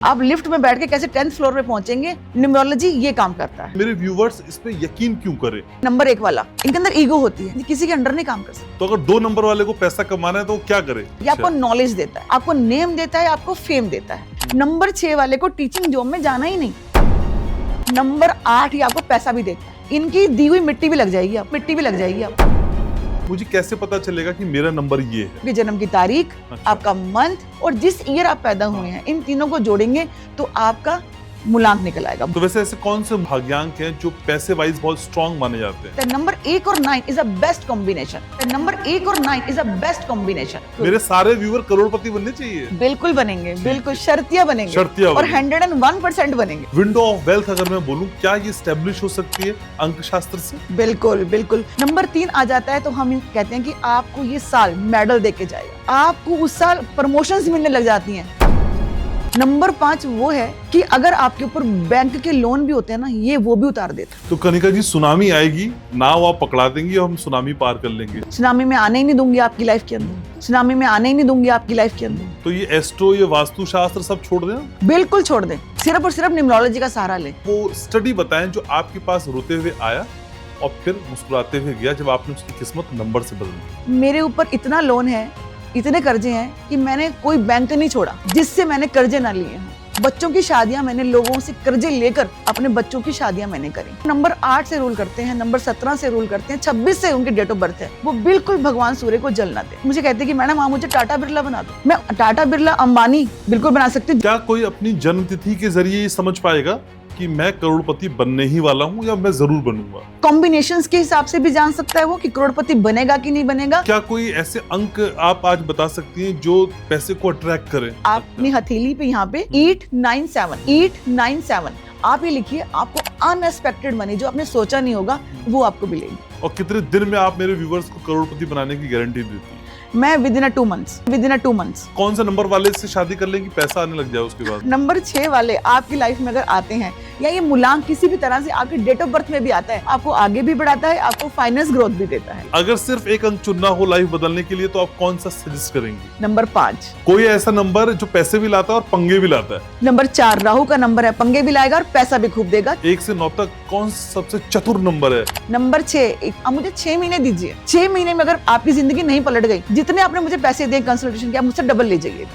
आप लिफ्ट में बैठ के कैसे 10th फ्लोर पे पहुंचेंगे, न्यूमरोलॉजी ये काम करता है। मेरे व्यूवर्स इस पे यकीन क्यों करें? नंबर 1 वाला, इनके अंदर ईगो होती है, किसी के अंडर नहीं काम कर सकते। तो अगर 2 नंबर वाले को पैसा कमाना है तो वो क्या करे? ये आपको नॉलेज देता है, आपको नेम देता है, आपको फेम देता है। नंबर 6 वाले को टीचिंग जॉब में जाना ही नहीं। नंबर 8 ही आपको पैसा भी देता है। इनकी दी हुई मिट्टी भी लग जाएगी, आप मिट्टी भी लग जाएगी आप। मुझे कैसे पता चलेगा कि मेरा नंबर ये है? आपके जन्म की तारीख, अच्छा। आपका मंथ और जिस ईयर आप पैदा हुए हैं, इन तीनों को जोड़ेंगे तो आपका मूलांक निकल आएगा। तो वैसे ऐसे कौन से भाग्यांक हैं जो पैसे वाइज बहुत स्ट्रॉन्ग माने जाते हैं? नंबर 1 और 9 is a best combination. Number 1 और 9 इज अ बेस्ट कॉम्बिनेशन। मेरे सारे व्यूअर करोड़पति बनने चाहिए। बिल्कुल बनेंगे, बिल्कुल शर्तियां बनेंगे, शर्तियां और बनेंगे। 101% बनेंगे। विंडो ऑफ वेल्थ अगर मैं बोलूं, क्या ये स्टैब्लिश हो सकती है अंक शास्त्र से? बिल्कुल बिल्कुल। नंबर 3 आ जाता है तो हम कहते हैं कि आपको ये साल मेडल देके जाएगा, आपको उस साल प्रमोशंस मिलने लग जाती हैं। नंबर 5 वो है कि अगर आपके ऊपर बैंक के लोन भी होते हैं ना, ये वो भी उतार देता है। तो कनिका जी, सुनामी आएगी, नाव आप पकड़ा देंगी और हम सुनामी पार कर लेंगे। सुनामी में आने ही नहीं दूंगी आपकी लाइफ के अंदर, सुनामी में आने ही नहीं दूंगी आपकी लाइफ के अंदर। तो ये एस्ट्रो, ये वास्तु शास्त्र सब छोड़ दें, बिल्कुल छोड़ दें, सिर्फ और सिर्फ न्यूमरोलॉजी का सहारा लें। वो स्टडी बताएं जो आपके पास रोते हुए आया और फिर मुस्कुराते हुए गया जब आपने उसकी किस्मत नंबर से बदली। मेरे ऊपर इतना लोन है, इतने कर्जे हैं कि मैंने कोई बैंक नहीं छोड़ा जिससे मैंने कर्जे ना लिए हों। बच्चों की शादियां मैंने लोगों से कर्जे लेकर अपने बच्चों की शादियां मैंने करी। नंबर 8 से रूल करते हैं, नंबर 17 से रूल करते हैं, 26 से उनकी डेट ऑफ बर्थ है। वो बिल्कुल भगवान सूर्य को जल ना दे। मुझे कहते हैं कि मैडम आप मुझे टाटा बिरला बना दो। मैं टाटा बिरला, अंबानी बिल्कुल बना सकती हूँ। क्या कोई अपनी जन्म तिथि के जरिए ये समझ पाएगा कि मैं करोड़पति बनने ही वाला हूँ या मैं जरूर बनूंगा? कॉम्बिनेशंस के हिसाब से भी जान सकता है वो कि करोड़पति बनेगा कि नहीं बनेगा। क्या कोई ऐसे अंक आप आज बता सकती हैं जो पैसे को अट्रैक्ट करें? आप अपनी हथेली पे यहाँ पे 897 आप ये लिखिए, आपको अनएक्सपेक्टेड मनी जो आपने सोचा नहीं होगा वो आपको मिलेगी। और कितने दिन में आप मेरे व्यूवर्स को करोड़पति बनाने की गारंटी देती हैं? मैं विद इन 2 मंथ्स। कौन से नंबर वाले से शादी कर लेंगे पैसा आने लग जाए उसके बाद? नंबर 6 वाले आपकी लाइफ में अगर आते हैं या ये मूलांक किसी भी तरह से आपके डेट ऑफ बर्थ में भी आता है, आपको आगे भी बढ़ाता है, आपको फाइनेंस ग्रोथ भी देता है। अगर सिर्फ एक अंक चुनना हो लाइफ बदलने के लिए तो आप कौन सा सजेस्ट करेंगी? नंबर 5। कोई ऐसा नंबर जो पैसे भी लाता है और पंगे भी लाता है? नंबर 4 राहु का नंबर है, पंगे भी लाएगा और पैसा भी खूब देगा। 1 से 9 तक कौन सबसे चतुर नंबर है? नंबर 6। अब मुझे 6 महीने दीजिए, 6 महीने में अगर आपकी जिंदगी नहीं पलट गई, जितने आपने मुझे पैसे दिए कंसल्टेशन के, आप मुझसे डबल ले जाइएगा।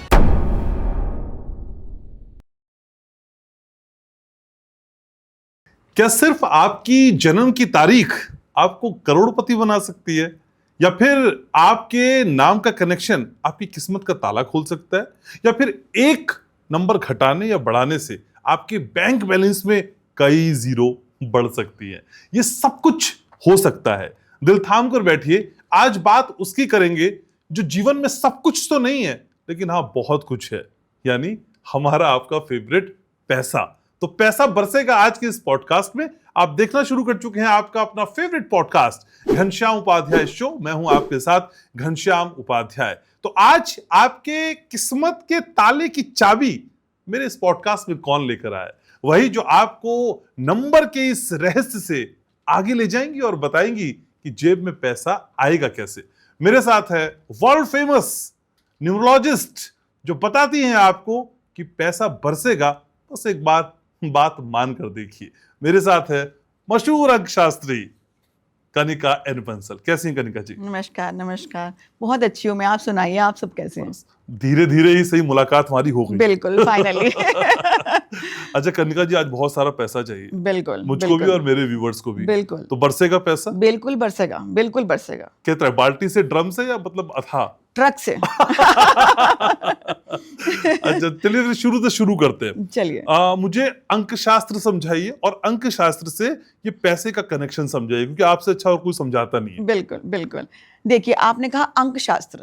क्या सिर्फ आपकी जन्म की तारीख आपको करोड़पति बना सकती है, या फिर आपके नाम का कनेक्शन आपकी किस्मत का ताला खोल सकता है, या फिर एक नंबर घटाने या बढ़ाने से आपके बैंक बैलेंस में कई जीरो बढ़ सकती है? ये सब कुछ हो सकता है। दिल थाम कर बैठिए, आज बात उसकी करेंगे जो जीवन में सब कुछ तो नहीं है लेकिन हाँ बहुत कुछ है, यानी हमारा आपका फेवरेट पैसा। तो पैसा बरसेगा आज के इस पॉडकास्ट में। आप देखना शुरू कर चुके हैं आपका अपना favourite podcast Ghanshyam Upadhyay show. मैं हूं आपके साथ घनश्याम उपाध्याय। तो आज आपके किस्मत के ताले की चाबी मेरे इस पॉडकास्ट में कौन लेकर आया? वही जो आपको नंबर के इस रहस्य से आगे ले जाएंगी और बताएंगी कि जेब में पैसा आएगा कैसे। मेरे साथ है वर्ल्ड फेमस न्यूमरोलॉजिस्ट जो बताती हैं आपको कि पैसा बरसेगा, बस एक बात मान कर देखिए। मेरे साथ है मशहूर अंक शास्त्री कनिका एन बंसल। कैसी हैं कनिका जी? नमस्कार, बहुत अच्छी हूँ मैं। आप सुनाइए, आप सब कैसे हैं? धीरे धीरे ही सही मुलाकात हमारी हो गई। बिल्कुल, फाइनली। अच्छा कनिका जी, आज बहुत सारा पैसा चाहिए। बिल्कुल, मुझको भी और मेरे व्यूवर्स को भी। बिल्कुल। तो बरसेगा पैसा? बिल्कुल बरसेगा, बिल्कुल बरसेगा। कितना, बाल्टी से, ड्रम से, या मतलब अथा? ट्रक से। अच्छा चलिए फिर शुरू करते हैं। चलिए, मुझे अंक शास्त्र समझाइए और अंक शास्त्र से ये पैसे का कनेक्शन समझाइए, क्योंकि आपसे अच्छा और कोई समझाता नहीं है। बिल्कुल बिल्कुल। देखिए, आपने कहा अंक शास्त्र।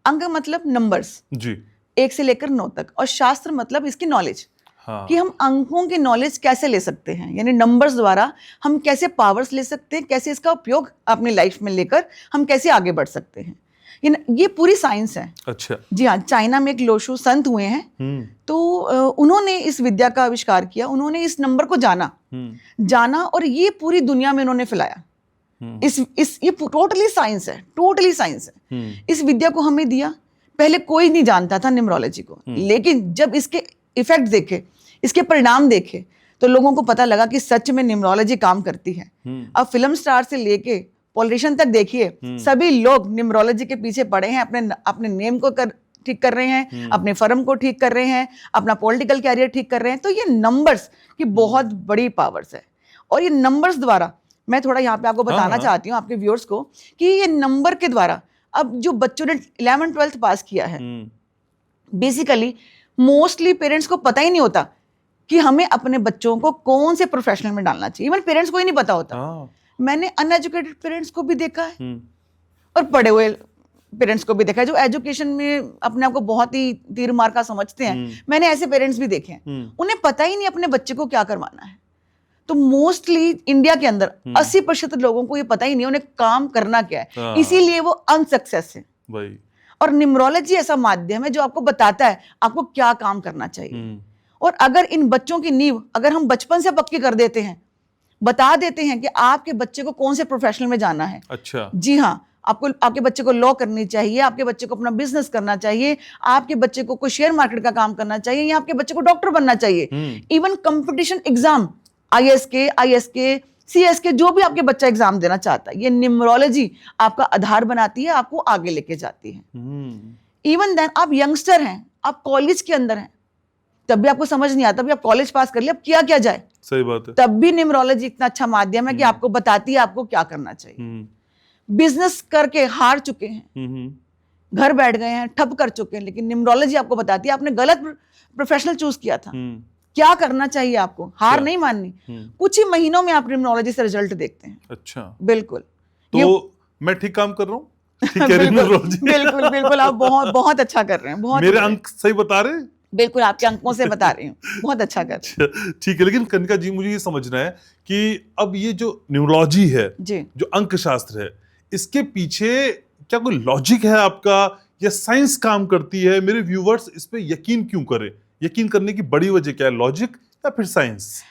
अंक मतलब नंबर्स जी। 1 से लेकर 9 तक, और शास्त्र मतलब इसकी नॉलेज। हाँ। कि हम अंकों की नॉलेज कैसे ले सकते हैं, यानी नंबर्स द्वारा हम कैसे पावर्स ले सकते हैं, कैसे इसका उपयोग अपनी लाइफ में लेकर हम कैसे आगे बढ़ सकते हैं। ये पूरी साइंस है। अच्छा। जी हाँ, चाइना में एक लोशु संत हुए हैं, तो उन्होंने इस विद्या का आविष्कार किया। उन्होंने इस नंबर को जाना और ये पूरी दुनिया में उन्होंने फैलाया। ये टोटली साइंस है। इस विद्या को हमें दिया। पहले कोई नहीं जानता था न्यूमरोलॉजी को, लेकिन जब इसके इफेक्ट देखे, इसके परिणाम देखे, तो लोगों को पता लगा कि सच में न्यूमरोलॉजी काम करती है। अब फिल्म स्टार से लेके पॉलिटिशियन तक देखिए, सभी लोग न्यूमरोलॉजी के पीछे पड़े हैं, अपने नेम को ठीक कर रहे हैं, अपने फर्म को ठीक कर रहे हैं, अपना पॉलिटिकल कैरियर ठीक कर रहे हैं। तो ये नंबर्स की बहुत बड़ी पावर्स है, और ये नंबर्स द्वारा मैं थोड़ा यहाँ पे आपको बताना चाहती हूँ आपके व्यूअर्स को कि ये नंबर के द्वारा अब जो बच्चों ने 11th-12th पास किया है, बेसिकली मोस्टली पेरेंट्स को पता ही नहीं होता कि हमें अपने बच्चों को कौन से प्रोफेशनल में डालना चाहिए। इवन पेरेंट्स को ही नहीं पता होता। मैंने अनएजुकेटेड पेरेंट्स को भी देखा है और पढ़े हुए पेरेंट्स को भी देखा है जो एजुकेशन में अपने आप को बहुत ही तीर मार का समझते हैं। मैंने ऐसे पेरेंट्स भी देखे हैं, उन्हें पता ही नहीं अपने बच्चे को क्या करवाना है। तो मोस्टली इंडिया के अंदर 80% लोगों को ये पता ही नहीं उन्हें काम करना क्या है, इसीलिए वो अनसक्सेस है। और न्यूमरोलॉजी ऐसा माध्यम है जो आपको बताता है आपको क्या काम करना चाहिए। और अगर इन बच्चों की नींव अगर हम बचपन से पक्की कर देते हैं, बता देते हैं कि आपके बच्चे को कौन से प्रोफेशनल में जाना है। अच्छा। जी हाँ, आपको आपके बच्चे को लॉ करनी चाहिए, आपके बच्चे को अपना बिजनेस करना चाहिए, आपके बच्चे को कोई शेयर मार्केट का काम करना चाहिए, या आपके बच्चे को डॉक्टर बनना चाहिए। इवन कंपटीशन एग्जाम IAS के CS के जो भी आपके बच्चा एग्जाम देना चाहता है, ये न्यूमरोलॉजी आपका आधार बनाती है, आपको आगे लेके जाती है। इवन देन आप यंगस्टर हैं, आप कॉलेज के अंदर हैं, तब भी आपको समझ नहीं आता, तब भी आप कॉलेज पास कर लिया, अब किया क्या जाए। सही बात है। तब भी न्यूमरोलॉजी इतना अच्छा माध्यम है कि आपको बताती है आपको क्या करना चाहिए। बिजनेस करके हार चुके हैं, घर बैठ गए हैं, ठप कर चुके हैं, लेकिन न्यूमरोलॉजी आपको बताती है आपने गलत प्रोफेशनल चूज किया था, क्या करना चाहिए आपको, हार नहीं माननी। कुछ ही महीनों में आप न्यूमरोलॉजी से रिजल्ट देखते हैं। अच्छा, बिल्कुल। तो मैं ठीक काम कर रहा हूँ? बिल्कुल बिल्कुल, आप बहुत बहुत अच्छा कर रहे हैं। बहुत मेरे अंक सही बता रहे हैं? बिल्कुल, आपके अंकों से बता रही हूँ, बहुत अच्छा कर रहे हैं। ठीक है, लेकिन कनिका जी मुझे ये समझना है कि अब ये जो न्यूमरोलॉजी है जी, जो अंक शास्त्र है, इसके पीछे क्या कोई लॉजिक है आपका, या साइंस काम करती है? मेरे व्यूवर्स इस पे यकीन क्यों करें? यकीन करने की बड़ी वजह क्या है, लॉजिक या फिर साइंस?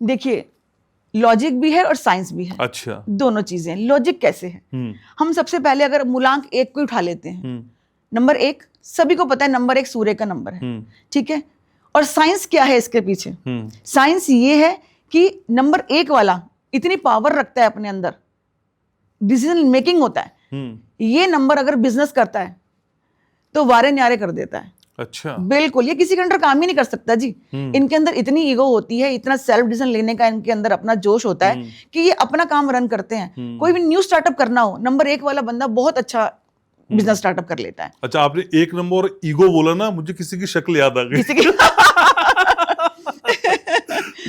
देखिए, लॉजिक भी है और साइंस भी है। अच्छा, दोनों चीजें। लॉजिक कैसे है? हम सबसे पहले अगर मूलांक 1 को उठा लेते हैं, नंबर 1 सभी को पता है, नंबर 1 सूर्य का नंबर है, ठीक है। और साइंस क्या है इसके पीछे? साइंस ये है कि नंबर 1 वाला इतनी पावर रखता है अपने अंदर, डिसीजन मेकिंग होता है। ये नंबर अगर बिजनेस करता है तो वारे न्यारे कर देता है। अच्छा, बिल्कुल, ये किसी के अंदर काम ही नहीं कर सकता जी। इनके अंदर इतनी ईगो होती है, इतना सेल्फ डिसीजन लेने का इनके अंदर अपना जोश होता है कि ये अपना काम रन करते हैं। कोई भी न्यू स्टार्टअप करना हो, नंबर 1 वाला बंदा बहुत अच्छा बिजनेस स्टार्टअप कर लेता है। अच्छा, आपने 1 नंबर और ईगो बोला ना, मुझे किसी की शक्ल याद आ गई।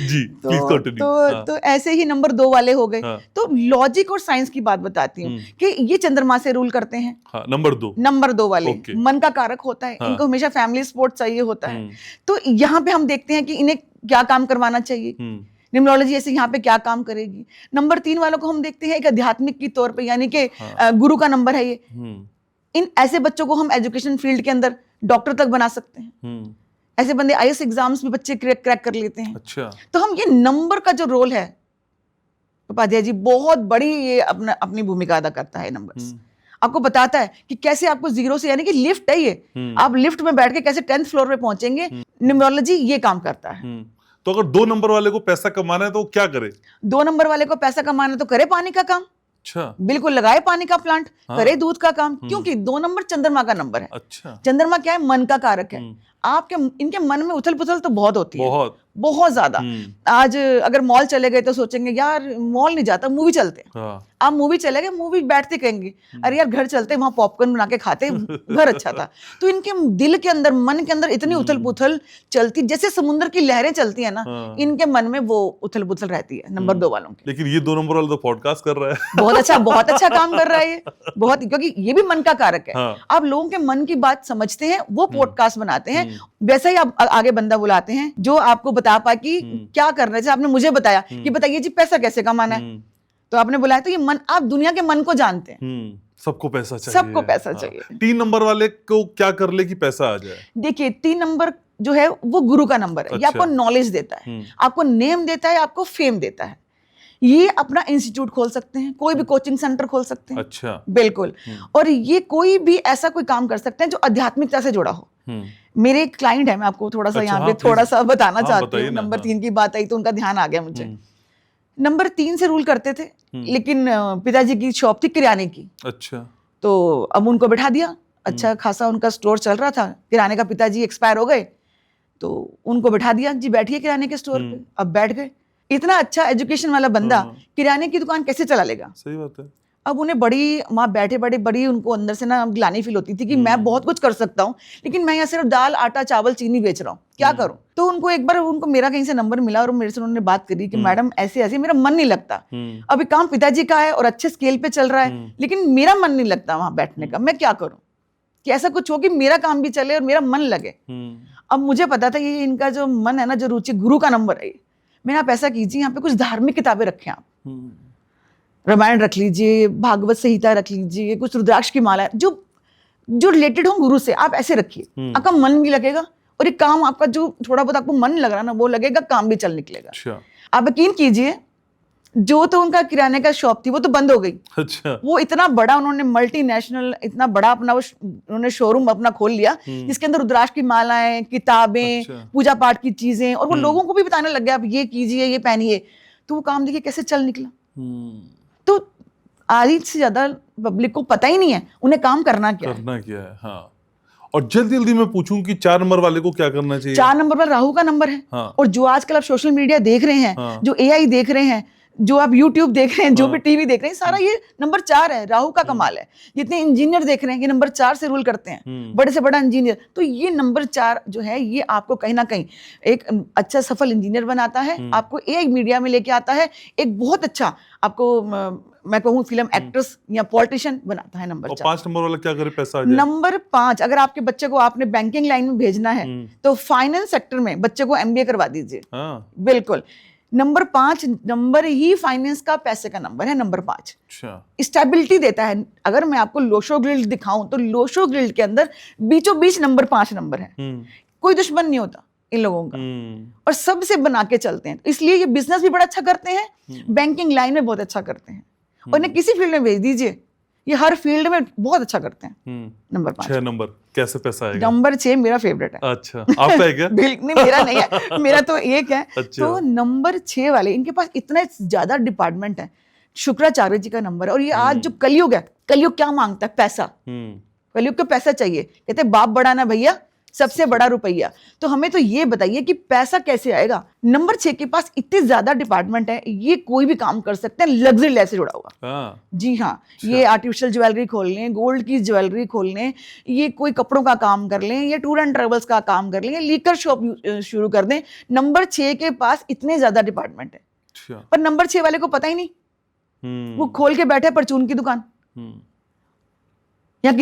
जी, प्लीज कंटिन्यू। तो ऐसे ही नंबर 2 वाले हो गए। तो लॉजिक और साइंस की बात बताती हूँ कि ये चंद्रमा से रूल करते हैं। नंबर 2 वाले मन का कारक होता है, इनको हमेशा फैमिली सपोर्ट चाहिए होता है। तो यहाँ पे हम देखते हैं कि इन्हें क्या काम करवाना चाहिए, न्यूमरोलॉजी ऐसे यहाँ पे क्या काम करेगी। नंबर 3 वालों को हम देखते हैं एक आध्यात्मिक की तौर पे, यानी कि गुरु का नंबर है ये। इन ऐसे बच्चों को हम एजुकेशन फील्ड के अंदर डॉक्टर तक बना सकते हैं। ऐसे बंदे IAS एग्जाम्स भी बच्चे क्रैक कर लेते हैं। अच्छा, तो हम ये नंबर का जो रोल है उपाध्याय जी, बहुत बड़ी ये अपनी भूमिका अदा करता है। नंबर्स आपको बताता है कि कैसे आपको 0 से, यानी कि लिफ्ट है ये, आप लिफ्ट में बैठ के कैसे 10th फ्लोर पे पहुंचेंगे। न्यूमरोलॉजी ये काम करता है। तो अगर 2 नंबर वाले को पैसा कमाना है तो क्या करे? 2 नंबर वाले को पैसा कमाना है तो करे पानी का काम। अच्छा, बिल्कुल, लगाए पानी का प्लांट, करे दूध का काम, क्योंकि 2 नंबर चंद्रमा का नंबर है। अच्छा, चंद्रमा क्या है? मन का कारक है। आपके इनके मन में उथल पुथल तो बहुत होती है, बहुत ज्यादा। आज अगर मॉल चले गए तो सोचेंगे यार मॉल नहीं जाता, मूवी चलते हैं। आप मूवी चले गए, मूवी बैठते कहेंगे अरे यार घर चलते, वहां पॉपकॉर्न बना के खाते, घर अच्छा था। तो इनके दिल के अंदर, मन के अंदर इतनी उथल पुथल चलती, जैसे समुद्र की लहरें चलती है ना, इनके मन में वो उथल पुथल रहती है नंबर 2 वालों की। लेकिन ये 2 नंबर वाला तो पॉडकास्ट कर रहा है। बहुत अच्छा काम कर रहा है ये, बहुत, क्योंकि ये भी मन का कारक है। आप लोगों के मन की बात समझते हैं, वो पॉडकास्ट बनाते हैं, वैसा ही आप आगे बंदा बुलाते हैं जो आपको बता पाए कि क्या करना है। आपने मुझे बताया कि बताइए जी पैसा कैसे कमाना है, तो आपने बुलाया, तो ये मन, आप दुनिया के मन को जानते हैं। सबको पैसा चाहिए, सबको पैसा चाहिए। 3 नंबर वाले को क्या कर ले कि पैसा आ जाए? देखिए, 3 नंबर जो है वो गुरु का नंबर है। ये आपको नॉलेज देता है, आपको नेम देता है, आपको फेम देता है। ये अपना इंस्टीट्यूट खोल सकते हैं, कोई भी कोचिंग सेंटर खोल सकते हैं। अच्छा, बिल्कुल। और ये कोई भी ऐसा कोई काम कर सकते हैं जो आध्यात्मिकता से जुड़ा हो। मेरे एक क्लाइंट है, मैं आपको थोड़ा सा अच्छा, यहाँ हाँ, पे थोड़ा please। सा बताना हाँ, चाहती बताइए हूँ। ना, नंबर हाँ। 3 की बात आई तो उनका ध्यान आ गया मुझे। नंबर 3 से रूल करते थे, लेकिन पिताजी की शॉप थी किराने की, अच्छा। तो अब उनको बैठा दिया। अच्छा खासा उनका स्टोर चल रहा था, किराने का पिताजी एक्सपायर हो गए तो उनको बैठा दिया, जी बैठिए किराने के स्टोर पे। अब बैठ गए। इतना अच्छा एजुकेशन वाला बंदा किराने की दुकान कैसे चला लेगा? सही बात है। अब उन्हें बड़ी वहां बैठे बैठे बड़ी उनको अंदर से ना ग्लानि फील होती थी कि मैं बहुत कुछ कर सकता हूँ, लेकिन मैं यहाँ सिर्फ दाल आटा चावल चीनी बेच रहा हूँ, क्या करूँ? तो उनको एक बार उनको मेरा कहीं से नंबर मिला और मेरे से उन्होंने बात करी कि मैडम ऐसे ऐसे मेरा मन नहीं लगता, अभी काम पिताजी का है और अच्छे स्केल पे चल रहा है, लेकिन मेरा मन नहीं लगता वहां बैठने का, मैं क्या करूँ कि ऐसा कुछ हो कि मेरा काम भी चले और मेरा मन लगे। अब मुझे पता था ये इनका जो मन है ना, जो रुचि, गुरु का नंबर है। मैंने आप ऐसा कीजिए, यहाँ पे कुछ धार्मिक किताबें रखें, आप रामायण रख लीजिए, भागवत संहिता रख लीजिए, कुछ रुद्राक्ष की माला, जो जो रिलेटेड हो गुरु से, आप ऐसे रखिए। आपका मन भी लगेगा और ये काम आपका जो थोड़ा बहुत आपको मन लग रहा ना, वो लगेगा, काम भी चल निकलेगा। अच्छा। आप यकीन कीजिए, जो तो उनका किराने का शॉप थी वो तो बंद हो गई। अच्छा। वो इतना बड़ा उन्होंने मल्टीनेशनल, इतना बड़ा अपना उन्होंने शोरूम अपना खोल लिया जिसके अंदर रुद्राक्ष की मालाएं, किताबें, अच्छा। पूजा पाठ की चीजें, और वो लोगों को भी बताने लग गया, आप ये कीजिए, ये पहनिए। तो वो काम देखिए कैसे चल निकला। तो आधी से ज्यादा पब्लिक को पता ही नहीं है उन्हें काम करना क्या है। हाँ। और जल्दी जल्दी मैं पूछूं कि 4 नंबर वाले को क्या करना चाहिए? 4 नंबर पर राहु का नंबर है। हाँ। और जो आजकल आप सोशल मीडिया देख रहे हैं, हाँ। जो AI देख रहे हैं, जो आप YouTube देख रहे हैं, जो भी टीवी देख रहे हैं, सारा ये नंबर 4 है, राहु का कमाल है। जितने इंजीनियर देख रहे हैं, ये नंबर 4 से रूल करते हैं, बड़े से बड़ा इंजीनियर। तो ये नंबर 4 जो है, ये आपको कहीं ना कहीं एक अच्छा सफल इंजीनियर बनाता है, आपको AI मीडिया में लेके आता है, एक बहुत अच्छा आपको मैं कहूँ फिल्म एक्ट्रेस या पॉलिटिशियन बनाता है नंबर 4। 5 नंबर वाला क्या करे पैसा आ जाए? नंबर 5, अगर आपके बच्चे को आपने बैंकिंग लाइन में भेजना है तो फाइनेंस सेक्टर में बच्चे को MBA करवा दीजिए। हाँ। बिल्कुल। नंबर 5 नंबर ही फाइनेंस का, पैसे का नंबर है नंबर 5। अच्छा। स्टेबिलिटी देता है। अगर मैं आपको लोशो ग्रिल्ड दिखाऊं तो लोशो ग्रिल्ड के अंदर बीचों बीच नंबर 5 नंबर है। कोई दुश्मन नहीं होता इन लोगों का, और सबसे बना के चलते हैं। इसलिए ये बिजनेस भी बड़ा अच्छा करते हैं, बैंकिंग लाइन में बहुत अच्छा करते हैं, और इन्हें किसी फील्ड में भेज दीजिए, ये हर फील्ड में बहुत अच्छा करते हैं। नंबर 5। 6 नंबर कैसे पैसा आएगा? नंबर 6 मेरा फेवरेट है। अच्छा, आपका है क्या? बिल्कुल नहीं, मेरा नहीं है, मेरा तो एक है। अच्छा। तो नंबर 6 वाले, इनके पास इतना ज्यादा डिपार्टमेंट है। शुक्राचार्य जी का नंबर है, और ये आज जो कलयुग है, कलयुग क्या मांगता है? पैसा। कलयुग को पैसा चाहिए, कहते बाप बड़ा ना भैया, सबसे बड़ा रुपया। तो हमें तो ये बताइए कि पैसा कैसे आएगा? नंबर 6 के पास इतने ज्यादा डिपार्टमेंट है, ये कोई भी काम कर सकते हैं लग्जरी लाइफ से जुड़ा हुआ। हाँ। जी हाँ, ये आर्टिफिशियल ज्वेलरी खोल लें, गोल्ड की ज्वेलरी खोल लें, ये कोई कपड़ों का काम कर लें, या टूर एंड ट्रेवल्स का काम कर लें, लीकर शॉप शुरू कर दें। नंबर 6 के पास इतने ज्यादा डिपार्टमेंट है, पर नंबर 6 वाले को पता ही नहीं। वो खोल के बैठे परचून की दुकान, या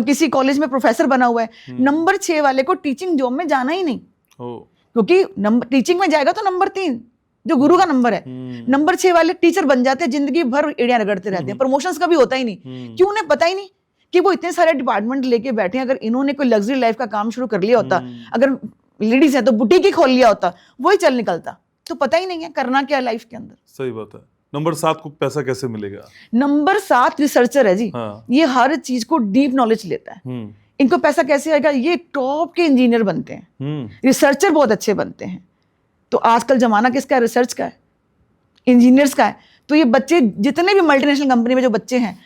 किसी कॉलेज में प्रोफेसर बना हुआ है। नंबर 6 वाले को टीचिंग जॉब में जाना ही नहीं, क्योंकि नंबर टीचिंग में जाएगा तो नंबर 3 जो गुरु का नंबर है, नंबर 6 वाले टीचर बन जाते हैं, जिंदगी भर एड़ियां रगड़ते रहते हैं, प्रमोशंस का भी होता ही नहीं। क्यों? उन्हें पता ही नहीं कि वो इतने सारे डिपार्टमेंट लेके बैठे हैं। अगर इन्होंने कोई लग्जरी लाइफ का काम शुरू कर लिया होता, अगर लेडीज है तो बुटीक ही खोल लिया होता, वही चल निकलता। तो पता ही नहीं है करना क्या लाइफ के अंदर। सही बात है। नंबर 7 को पैसा कैसे मिलेगा? नंबर 7 रिसर्चर है जी। हाँ। ये हर चीज को डीप नॉलेज लेता है। इनको पैसा कैसे आएगा? ये टॉप के इंजीनियर बनते हैं, रिसर्चर बहुत अच्छे बनते हैं। तो आजकल जमाना किसका है? रिसर्च का है, इंजीनियर्स का है। तो ये बच्चे जितने भी मल्टीनेशनल कंपनी में जो बच्चे हैं,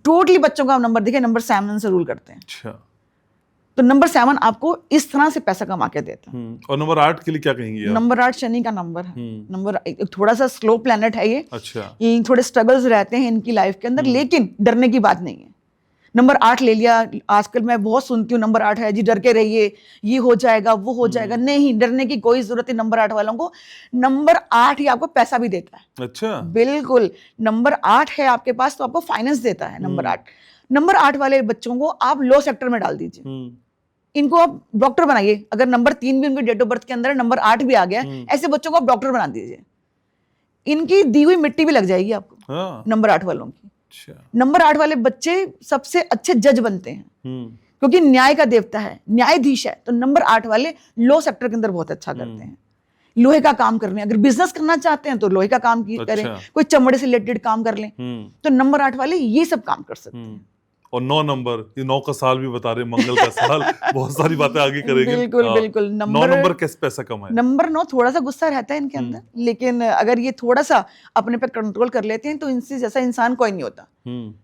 टोटली बच्चों का नंबर देखिए नंबर 7 से रूल करते हैं। अच्छा। तो नंबर 7 आपको इस तरह से पैसा कमा के देता है। और नंबर 8 के लिए क्या कहेंगे आप? नंबर 8 शनि का नंबर है। नंबर थोड़ा सा स्लो प्लैनेट है ये। अच्छा। ये थोड़े स्ट्रगल्स रहते हैं इनकी लाइफ के अंदर, लेकिन डरने की बात नहीं है। नंबर 8 ले लिया, आजकल मैं बहुत सुनती हूँ नंबर 8 है जी, डर के रहिए, ये हो जाएगा वो हो जाएगा। नहीं, डरने की कोई जरूरत नहीं। नंबर 8 वालों को नंबर 8 ही आपको पैसा भी देता है। अच्छा। बिल्कुल, नंबर 8 है आपके पास तो आपको फाइनेंस देता है नंबर 8। नंबर 8 वाले बच्चों को आप लो सेक्टर में डाल दीजिए, इनको आप डॉक्टर बनाइए। अगर नंबर 3 भी उनके डेट ऑफ बर्थ के अंदर, नंबर 8 भी आ गया, ऐसे बच्चों को आप डॉक्टर बना दीजिए। इनकी दी हुई मिट्टी भी लग जाएगी आपको। हाँ। नंबर 8 वालों की। अच्छा। नंबर 8 वाले बच्चे सबसे अच्छे जज बनते हैं, क्योंकि न्याय का देवता है, न्यायाधीश है। तो नंबर 8 वाले लो सेक्टर के अंदर बहुत अच्छा करते हैं। लोहे का काम कर लें, अगर बिजनेस करना चाहते हैं तो लोहे का काम करें, कोई चमड़े से रिलेटेड काम कर लें, तो नंबर 8 वाले ये सब काम कर सकते हैं। और 9 नंबर, ये 9 का साल भी बता रहे, मंगल का साल, बहुत सारी बातें आगे करेंगे। बिल्कुल हाँ, बिल्कुल। 9 नंबर कैसे पैसा कमाए? नंबर 9 थोड़ा सा गुस्सा रहता है इनके अंदर, लेकिन अगर ये थोड़ा सा अपने पे कंट्रोल कर लेते हैं तो इनसे जैसा इंसान कोई नहीं होता।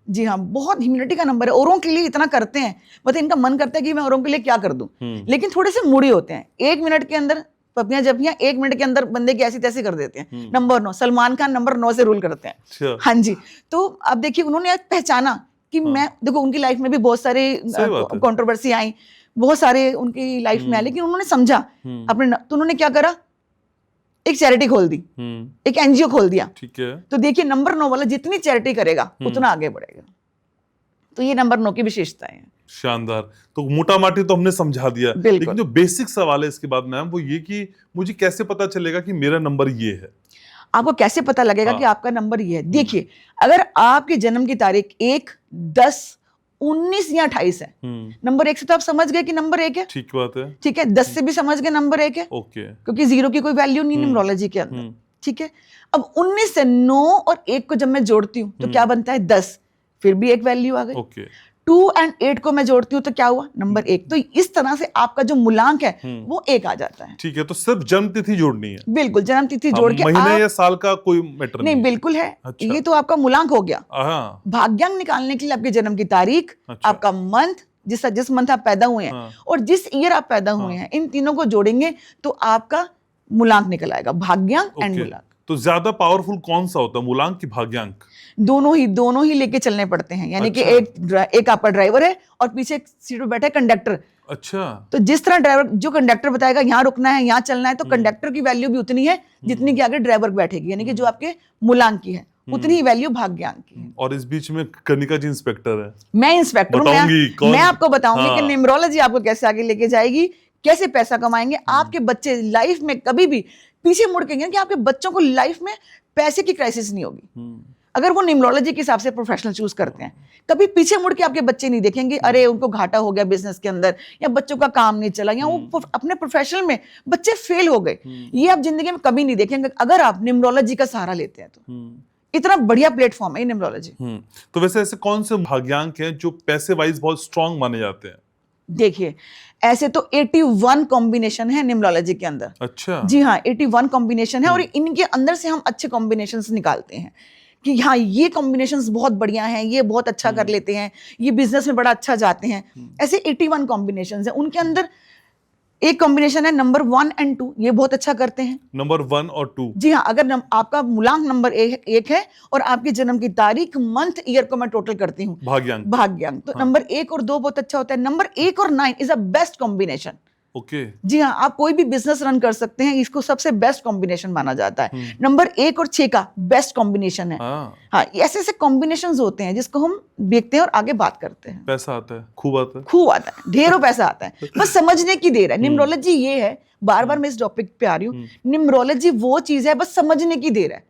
जी हाँ, बहुत ह्यूमिलिटी का नंबर है, औरों के लिए इतना करते हैं, मतलब इनका मन करता है कि मैं औरों के लिए क्या कर दूं, लेकिन थोड़े से मूडी होते हैं। 1 मिनट के अंदर पपियां जपियां 1 मिनट के अंदर बंदे की ऐसी तैसी कर देते हैं। नंबर 9, सलमान खान नंबर 9 से रूल करते हैं। हाँ जी, तो अब देखिए उन्होंने आज पहचाना कि मैं, देखो उनकी लाइफ में भी बहुत सारे कंट्रोवर्सी आई, बहुत सारे उनकी लाइफ में आए, लेकिन उन्होंने समझा अपने, तो उन्होंने क्या करा, एक चैरिटी खोल दी, एक एनजीओ खोल दिया। ठीक है। तो देखिए नंबर 9 वाला जितनी चैरिटी करेगा उतना आगे बढ़ेगा। तो ये नंबर 9 की विशेषताएं हैं। शानदार। तो मोटा माटी तो हमने समझा दिया, लेकिन जो बेसिक सवाल है इसके बाद मैम वो ये कि मुझे कैसे पता चलेगा कि मेरा नंबर ये है? आपको कैसे पता लगेगा कि आपका नंबर ये है? देखिए, अगर आपके जन्म की तारीख 1, 10, 19 या 28 है, नंबर 1 से तो आप समझ गए कि नंबर 1 है। ठीक बात है। ठीक है, 10 से भी समझ गए नंबर 1 है। ओके। क्योंकि 0 की कोई वैल्यू नहीं न्यूमरोलॉजी के अंदर। ठीक है, अब 19 से 9 और 1 को जब मैं जोड़ती हूँ तो क्या बनता है? 10, फिर भी एक वैल्यू आ गई। ओके। 2 और 8 को मैं जोड़ती हूँ तो क्या हुआ? नंबर 1। तो इस तरह से आपका जो मूलांक है वो 1 आ जाता है। ठीक है, तो सिर्फ जन्म तिथि जोड़नी है? बिल्कुल, जन्म तिथि जोड़ के महीने या साल का कोई मैटर नहीं, बिल्कुल है। अच्छा। ये तो आपका मूलांक हो गया। हाँ। भाग्यांक निकालने के लिए आपके जन्म की तारीख, अच्छा। आपका मंथ, जिस मंथ आप पैदा हुए हैं, और जिस ईयर आप पैदा हुए हैं, इन तीनों को जोड़ेंगे तो आपका मूलांक निकल आएगा, भाग्यांक एंड मूलांक। तो ज्यादा पावरफुल कौन सा होता है, मूलांक की भाग्यांक? दोनों ही लेके चलने पड़ते हैं, यानी कि एक आपका ड्राइवर है और पीछे एक सीट पे बैठा है कंडक्टर। अच्छा। तो जिस तरह ड्राइवर, जो कंडक्टर बताएगा यहाँ रुकना है, यहाँ चलना है, तो कंडक्टर की वैल्यू भी उतनी है जितनी कि आगे ड्राइवर बैठेगी, यानी कि जो आपके मूलांक की है उतनी ही वैल्यू भाग्यांक की है। और इस बीच में कनिका जी इंस्पेक्टर है। मैं इंस्पेक्टर हूँ, मैं आपको बताऊंगी कि न्यूमरोलॉजी आपको कैसे आगे लेके जाएगी, कैसे पैसा कमाएंगे। आपके बच्चे लाइफ में कभी भी पीछे मुड़ के, कि आपके बच्चों को लाइफ में पैसे की क्राइसिस नहीं होगी अगर वो न्यूमरोलॉजी के हिसाब से प्रोफेशनल चूज करते हैं। कभी पीछे मुड़ के आपके बच्चे नहीं देखेंगे, अरे उनको घाटा हो गया बिजनेस के अंदर, या बच्चों का काम नहीं चला, या वो अपने प्रोफेशनल में बच्चे फेल हो गए, ये आप जिंदगी में कभी नहीं देखेंगे अगर आप न्यूमरोलॉजी का सहारा लेते हैं। तो इतना बढ़िया प्लेटफॉर्म है न्यूमरोलॉजी। तो वैसे ऐसे कौन से भाग्यांक हैं जो पैसे वाइज बहुत स्ट्रांग माने जाते हैं? देखिए, ऐसे तो 81 कॉम्बिनेशन है न्यूमरोलॉजी के अंदर। अच्छा। जी हाँ, 81 कॉम्बिनेशन है, और इनके अंदर से हम अच्छे कॉम्बिनेशंस निकालते हैं कि हाँ, ये कॉम्बिनेशंस बहुत बढ़िया हैं, ये बहुत अच्छा कर लेते हैं, ये बिजनेस में बड़ा अच्छा जाते हैं। ऐसे 81 कॉम्बिनेशंस हैं। उनके अंदर एक कॉम्बिनेशन है नंबर 1 और 2, ये बहुत अच्छा करते हैं। नंबर 1 और 2? जी हाँ, अगर आपका मूलांक नंबर 1 है और आपकी जन्म की तारीख, मंथ, ईयर को मैं टोटल करती हूँ, भाग्यांक, तो नंबर 1 और 2 बहुत अच्छा होता है। नंबर 1 और 9 is a best combination. Okay. जी हाँ, आप कोई भी बिजनेस रन कर सकते हैं, इसको सबसे बेस्ट कॉम्बिनेशन माना जाता है। नंबर 1 और 6 का बेस्ट कॉम्बिनेशन है। हाँ, ऐसे ऐसे कॉम्बिनेशंस होते हैं जिसको हम देखते हैं और आगे बात करते हैं। पैसा आता है, खूब आता है, खूब आता है, ढेरों पैसा आता है, बस समझने की देर है। न्यूमरोलॉजी ये है, बार बार मैं इस टॉपिक पे आ रही हूँ, न्यूमरोलॉजी वो चीज है, बस समझने की देर है।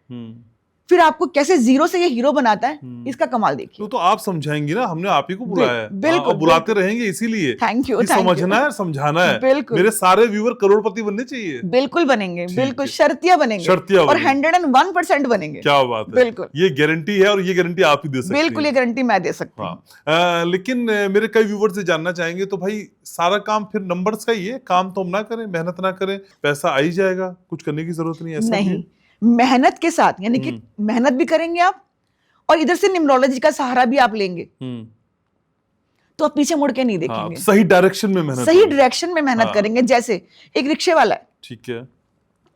फिर आपको कैसे जीरो से ये हीरो बनाता है, इसका कमाल देखिए। तो आप समझाएंगी ना, हमने आप ही को बुलाया है। बिल्कुल, बुलाते रहेंगे इसीलिए। Thank you. समझना है, समझाना है। बिल्कुल, मेरे सारे व्यूअर करोड़पति बनने चाहिए। बिल्कुल बनेंगे, बिल्कुल शर्तिया बनेंगे, और 101% बनेंगे। क्या बात है, बिल्कुल। ये गारंटी है, और ये गारंटी आप ही दे सकते हैं। बिल्कुल, ये गारंटी मैं दे सकती हूँ। लेकिन मेरे कई व्यूअर्स से जानना चाहेंगे, तो भाई सारा काम फिर नंबर्स का ही है, काम तो हम ना करें, मेहनत ना करें, पैसा आ ही जाएगा, कुछ करने की जरूरत नहीं है? ऐसा नहीं, मेहनत के साथ, यानी कि मेहनत भी करेंगे आप और इधर से न्यूमरोलॉजी का सहारा भी आप लेंगे, तो आप पीछे मुड़ के नहीं देखेंगे। सही डायरेक्शन में मेहनत करेंगे। जैसे एक रिक्शे वाला है, ठीक है,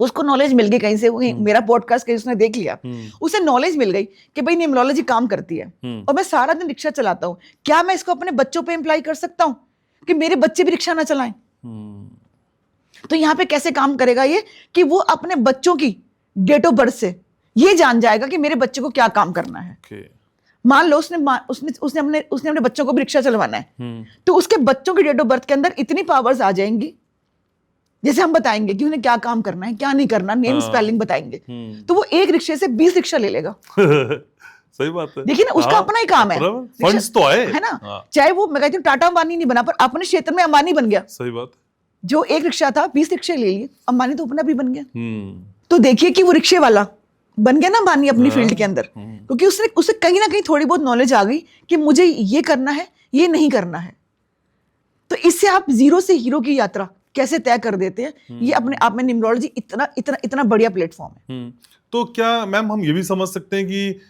उसको नॉलेज मिल गई कहीं से, मेरा पॉडकास्ट कहीं उसने देख लिया, उसे नॉलेज मिल गई कि भाई न्यूमरोलॉजी काम करती है, और मैं सारा दिन रिक्शा चलाता हूँ, क्या मैं इसको अपने बच्चों पे इम्प्लाई कर सकता हूँ कि मेरे बच्चे भी रिक्शा ना चलाएं? तो यहाँ पे कैसे काम करेगा ये, कि वो अपने बच्चों की डेट ऑफ बर्थ से ये जान जाएगा कि मेरे बच्चे को क्या काम करना है। मान लो उसने अपने बच्चों को भी रिक्शा चलवाना है, तो उसके बच्चों की डेट ऑफ बर्थ के अंदर इतनी पावर्स आ जाएंगी, जैसे हम बताएंगे कि उन्हें क्या काम करना है, क्या नहीं करना, नेम स्पेलिंग बताएंगे, तो वो एक रिक्शे से 20 रिक्शा ले लेगा। सही बात है। देखिए ना, उसका अपना ही काम है, फंड्स तो आए, है ना। चाहे वो, मैं कहती हूँ, टाटा अंबानी नहीं बना, पर अपने क्षेत्र में अंबानी बन गया। सही बात। जो एक रिक्शा था, 20 रिक्शे ले लिए, अंबानी तो अपना भी बन गया। तो देखिए कि वो रिक्शे वाला बन गया ना बानी अपनी फील्ड के अंदर, क्योंकि उसे कहीं ना कहीं थोड़ी बहुत नॉलेज आ गई कि मुझे ये करना है, ये नहीं करना है। तो इससे आप जीरो से हीरो की यात्रा कैसे तय कर देते हैं, ये अपने आप में न्यूमरोलॉजी इतना इतना इतना बढ़िया प्लेटफॉर्म है। तो क्या मैम हम ये भी समझ सकते हैं कि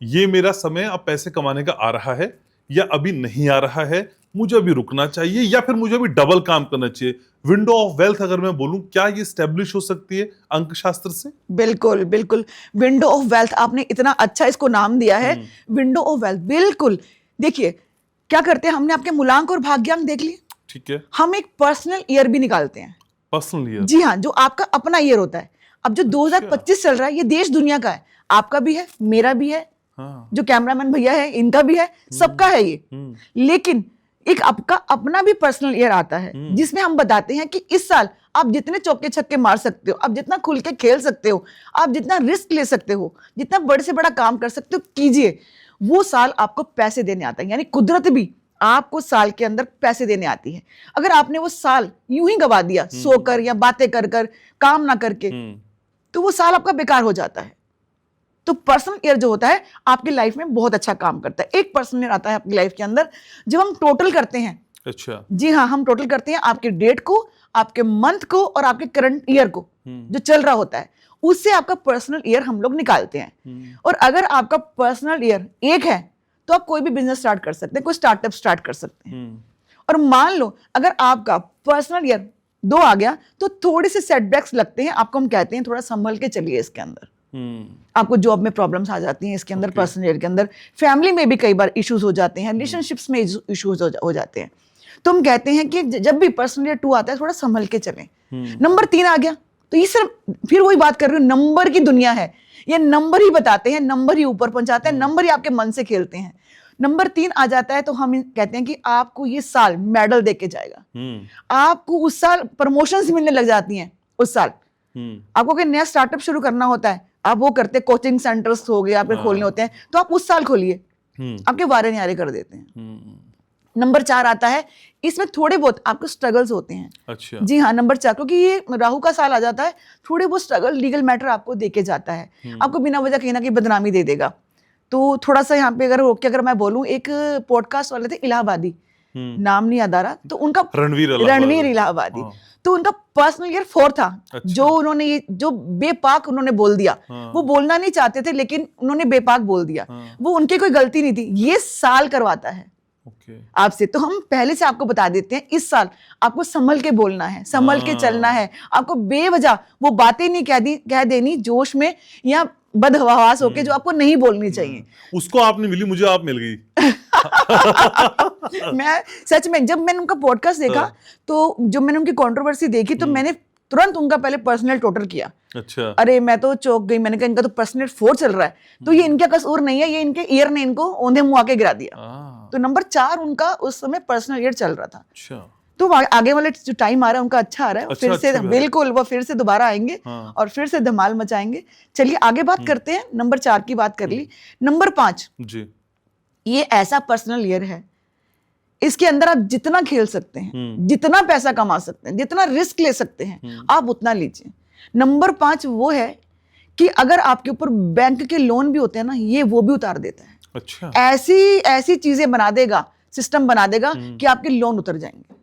ये मेरा समय अब पैसे कमाने का आ रहा है या अभी नहीं आ रहा है, मुझे अभी रुकना चाहिए या फिर मुझे अभी डबल काम करना चाहिए? विंडो ऑफ वेल्थ अगर मैं बोलूं, क्या ये स्टैब्लिश हो सकती है अंक शास्त्र से? बिल्कुल बिल्कुल, विंडो ऑफ वेल्थ, आपने इतना अच्छा इसको नाम दिया है, विंडो ऑफ वेल्थ। बिल्कुल, देखिए क्या करते हैं, हमने आपके मूलांक और भाग्यांक देख लिए, ठीक है, हम एक पर्सनल ईयर भी निकालते हैं। Personal year? जी हाँ, जो आपका अपना ईयर होता है। अब जो 2025 चल रहा है, ये देश दुनिया का है, आपका भी है, मेरा भी है, जो कैमरामैन भैया है इनका भी है, सबका है ये। लेकिन एक आपका अपना भी पर्सनल ईयर आता है, जिसमें हम बताते हैं कि इस साल आप जितने चौके छक्के मार सकते हो, आप जितना खुल के खेल सकते हो, आप जितना रिस्क ले सकते हो, जितना बड़े से बड़ा काम कर सकते हो, कीजिए। वो साल आपको पैसे देने आता है, यानी कुदरत भी आपको साल के अंदर पैसे देने आती है। अगर आपने वो साल यूं ही गवा दिया, सोकर या बातें कर कर, काम ना करके, तो वो साल आपका बेकार हो जाता है। तो पर्सनल ईयर जो होता है आपकी लाइफ में बहुत अच्छा काम करता है। एक पर्सनल ईयर आता है आपकी लाइफ के अंदर, जब हम टोटल करते हैं। अच्छा। जी हाँ, हम टोटल करते हैं आपके डेट को, आपके मंथ को और आपके करंट ईयर को, जो चल रहा होता है, उससे आपका पर्सनल ईयर हम लोग निकालते हैं। और अगर आपका पर्सनल ईयर 1 है तो आप कोई भी बिजनेस स्टार्ट कर सकते हैं, कोई स्टार्टअप स्टार्ट कर सकते हैं। और मान लो अगर आपका पर्सनल ईयर 2 आ गया तो थोड़े से सेटबैक्स लगते हैं आपको, हम कहते हैं थोड़ा संभल के चलिए इसके अंदर। आपको जॉब में प्रॉब्लम्स आ जाती हैं इसके अंदर, पर्सनल ईयर के अंदर। फैमिली में भी कई बार इश्यूज हो जाते हैं, रिलेशनशिप्स में इश्यूज हो जाते हैं। तो हम कहते हैं कि जब भी पर्सनल ईयर 2 आता है थोड़ा संभल के चलें। नंबर 3 आ गया तो ये सिर्फ फिर वही बात कर रही हूँ, नंबर की दुनिया है, ये नंबर ही बताते हैं, नंबर ही ऊपर पहुंचाते हैं, नंबर ही आपके मन से खेलते हैं। नंबर 3 आ जाता है तो हम कहते हैं कि आपको ये साल मेडल देके जाएगा, आपको उस साल प्रमोशंस मिलने लग जाती हैं। उस साल आपको कोई नया स्टार्टअप शुरू करना होता है, आप वो करते, कोचिंग सेंटर्स हो गए आपके खोलने होते हैं, तो आप उस साल खोलिए, आपके वारे न्यारे कर देते हैं। नंबर 4 आता है, इसमें थोड़े बहुत आपको स्ट्रगल्स होते हैं। अच्छा। जी हाँ, नंबर 4, क्योंकि ये राहु का साल आ जाता है, थोड़े बहुत स्ट्रगल, लीगल मैटर आपको देके जाता है, आपको बिना वजह कहीं ना कहीं बदनामी दे देगा। तो थोड़ा सा यहाँ पे अगर मैं बोलूँ, एक पॉडकास्ट वाले थे इलाहाबादी, नाम नहीं याद आ रहा, तो उनका रणवीर इलाहाबादी, तो उनका पर्सनल ईयर 4 था। अच्छा। जो उन्होंने ये जो बेपाक उन्होंने बोल दिया, वो बोलना नहीं चाहते थे लेकिन उन्होंने बेपाक बोल दिया, वो उनकी कोई गलती नहीं थी, ये साल करवाता है आपसे। तो हम पहले से आपको बता देते हैं, इस साल आपको संभल के बोलना है, संभल के चलना है, आपको बेवजह वो बातें नहीं कह देनी जोश में या बदहवास होके, जो आपको नहीं बोलनी चाहिए। उसको आप नहीं मिली, मुझे आप मिल गई। मैं सच में, जब मैंने उनका पॉडकास्ट देखा तो जब मैंने उनकी कंट्रोवर्सी देखी तो मैंने तुरंत उनका पहले पर्सनल टोटल किया। अच्छा। अरे मैं तो चौंक गई, मैंने कहा इनका तो पर्सनल 4 चल रहा है, तो ये इनका कसूर नहीं है, ये इनके ईयर ने इनको औंधे मुंह आके गिरा दिया। तो नंबर 4 उनका उस समय पर्सनल ईयर चल रहा था। अच्छा। तो आगे वाले जो टाइम आ रहा है उनका अच्छा आ रहा है, अच्छा, फिर से बिल्कुल वो फिर से दोबारा आएंगे और फिर से धमाल मचाएंगे। चलिए आगे बात करते हैं, नंबर 4 की बात कर ली। नंबर 5 जी, ये ऐसा पर्सनल ईयर है, इसके अंदर आप जितना खेल सकते हैं, जितना पैसा कमा सकते हैं, जितना रिस्क ले सकते हैं, आप उतना लीजिए। नंबर 5 वो है कि अगर आपके ऊपर बैंक के लोन भी होते हैं ना, ये वो भी उतार देता है। अच्छा। ऐसी चीजें बना देगा, सिस्टम बना देगा कि आपके लोन उतर जाएंगे।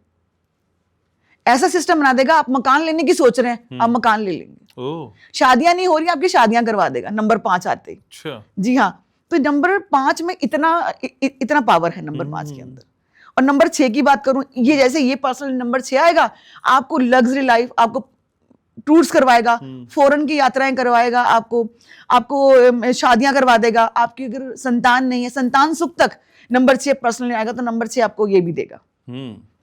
ऐसा सिस्टम बना देगा, आप मकान लेने की सोच रहे हैं, आप मकान ले लेंगे। शादियां नहीं हो रही, आपकी शादियां करवा देगा नंबर 5 आते ही। अच्छा। जी हाँ, तो नंबर 5 में इतना पावर है नंबर 5 के अंदर। और नंबर 6 की बात करूं, ये जैसे ये पर्सनल नंबर 6 आएगा, आपको लग्जरी लाइफ, आपको टूर्स करवाएगा, फॉरेन की यात्राएं करवाएगा, आपको शादियां करवा देगा। आपकी अगर संतान नहीं है, संतान सुख तक नंबर 6 पर्सनल आएगा, तो नंबर 6 आपको ये भी देगा।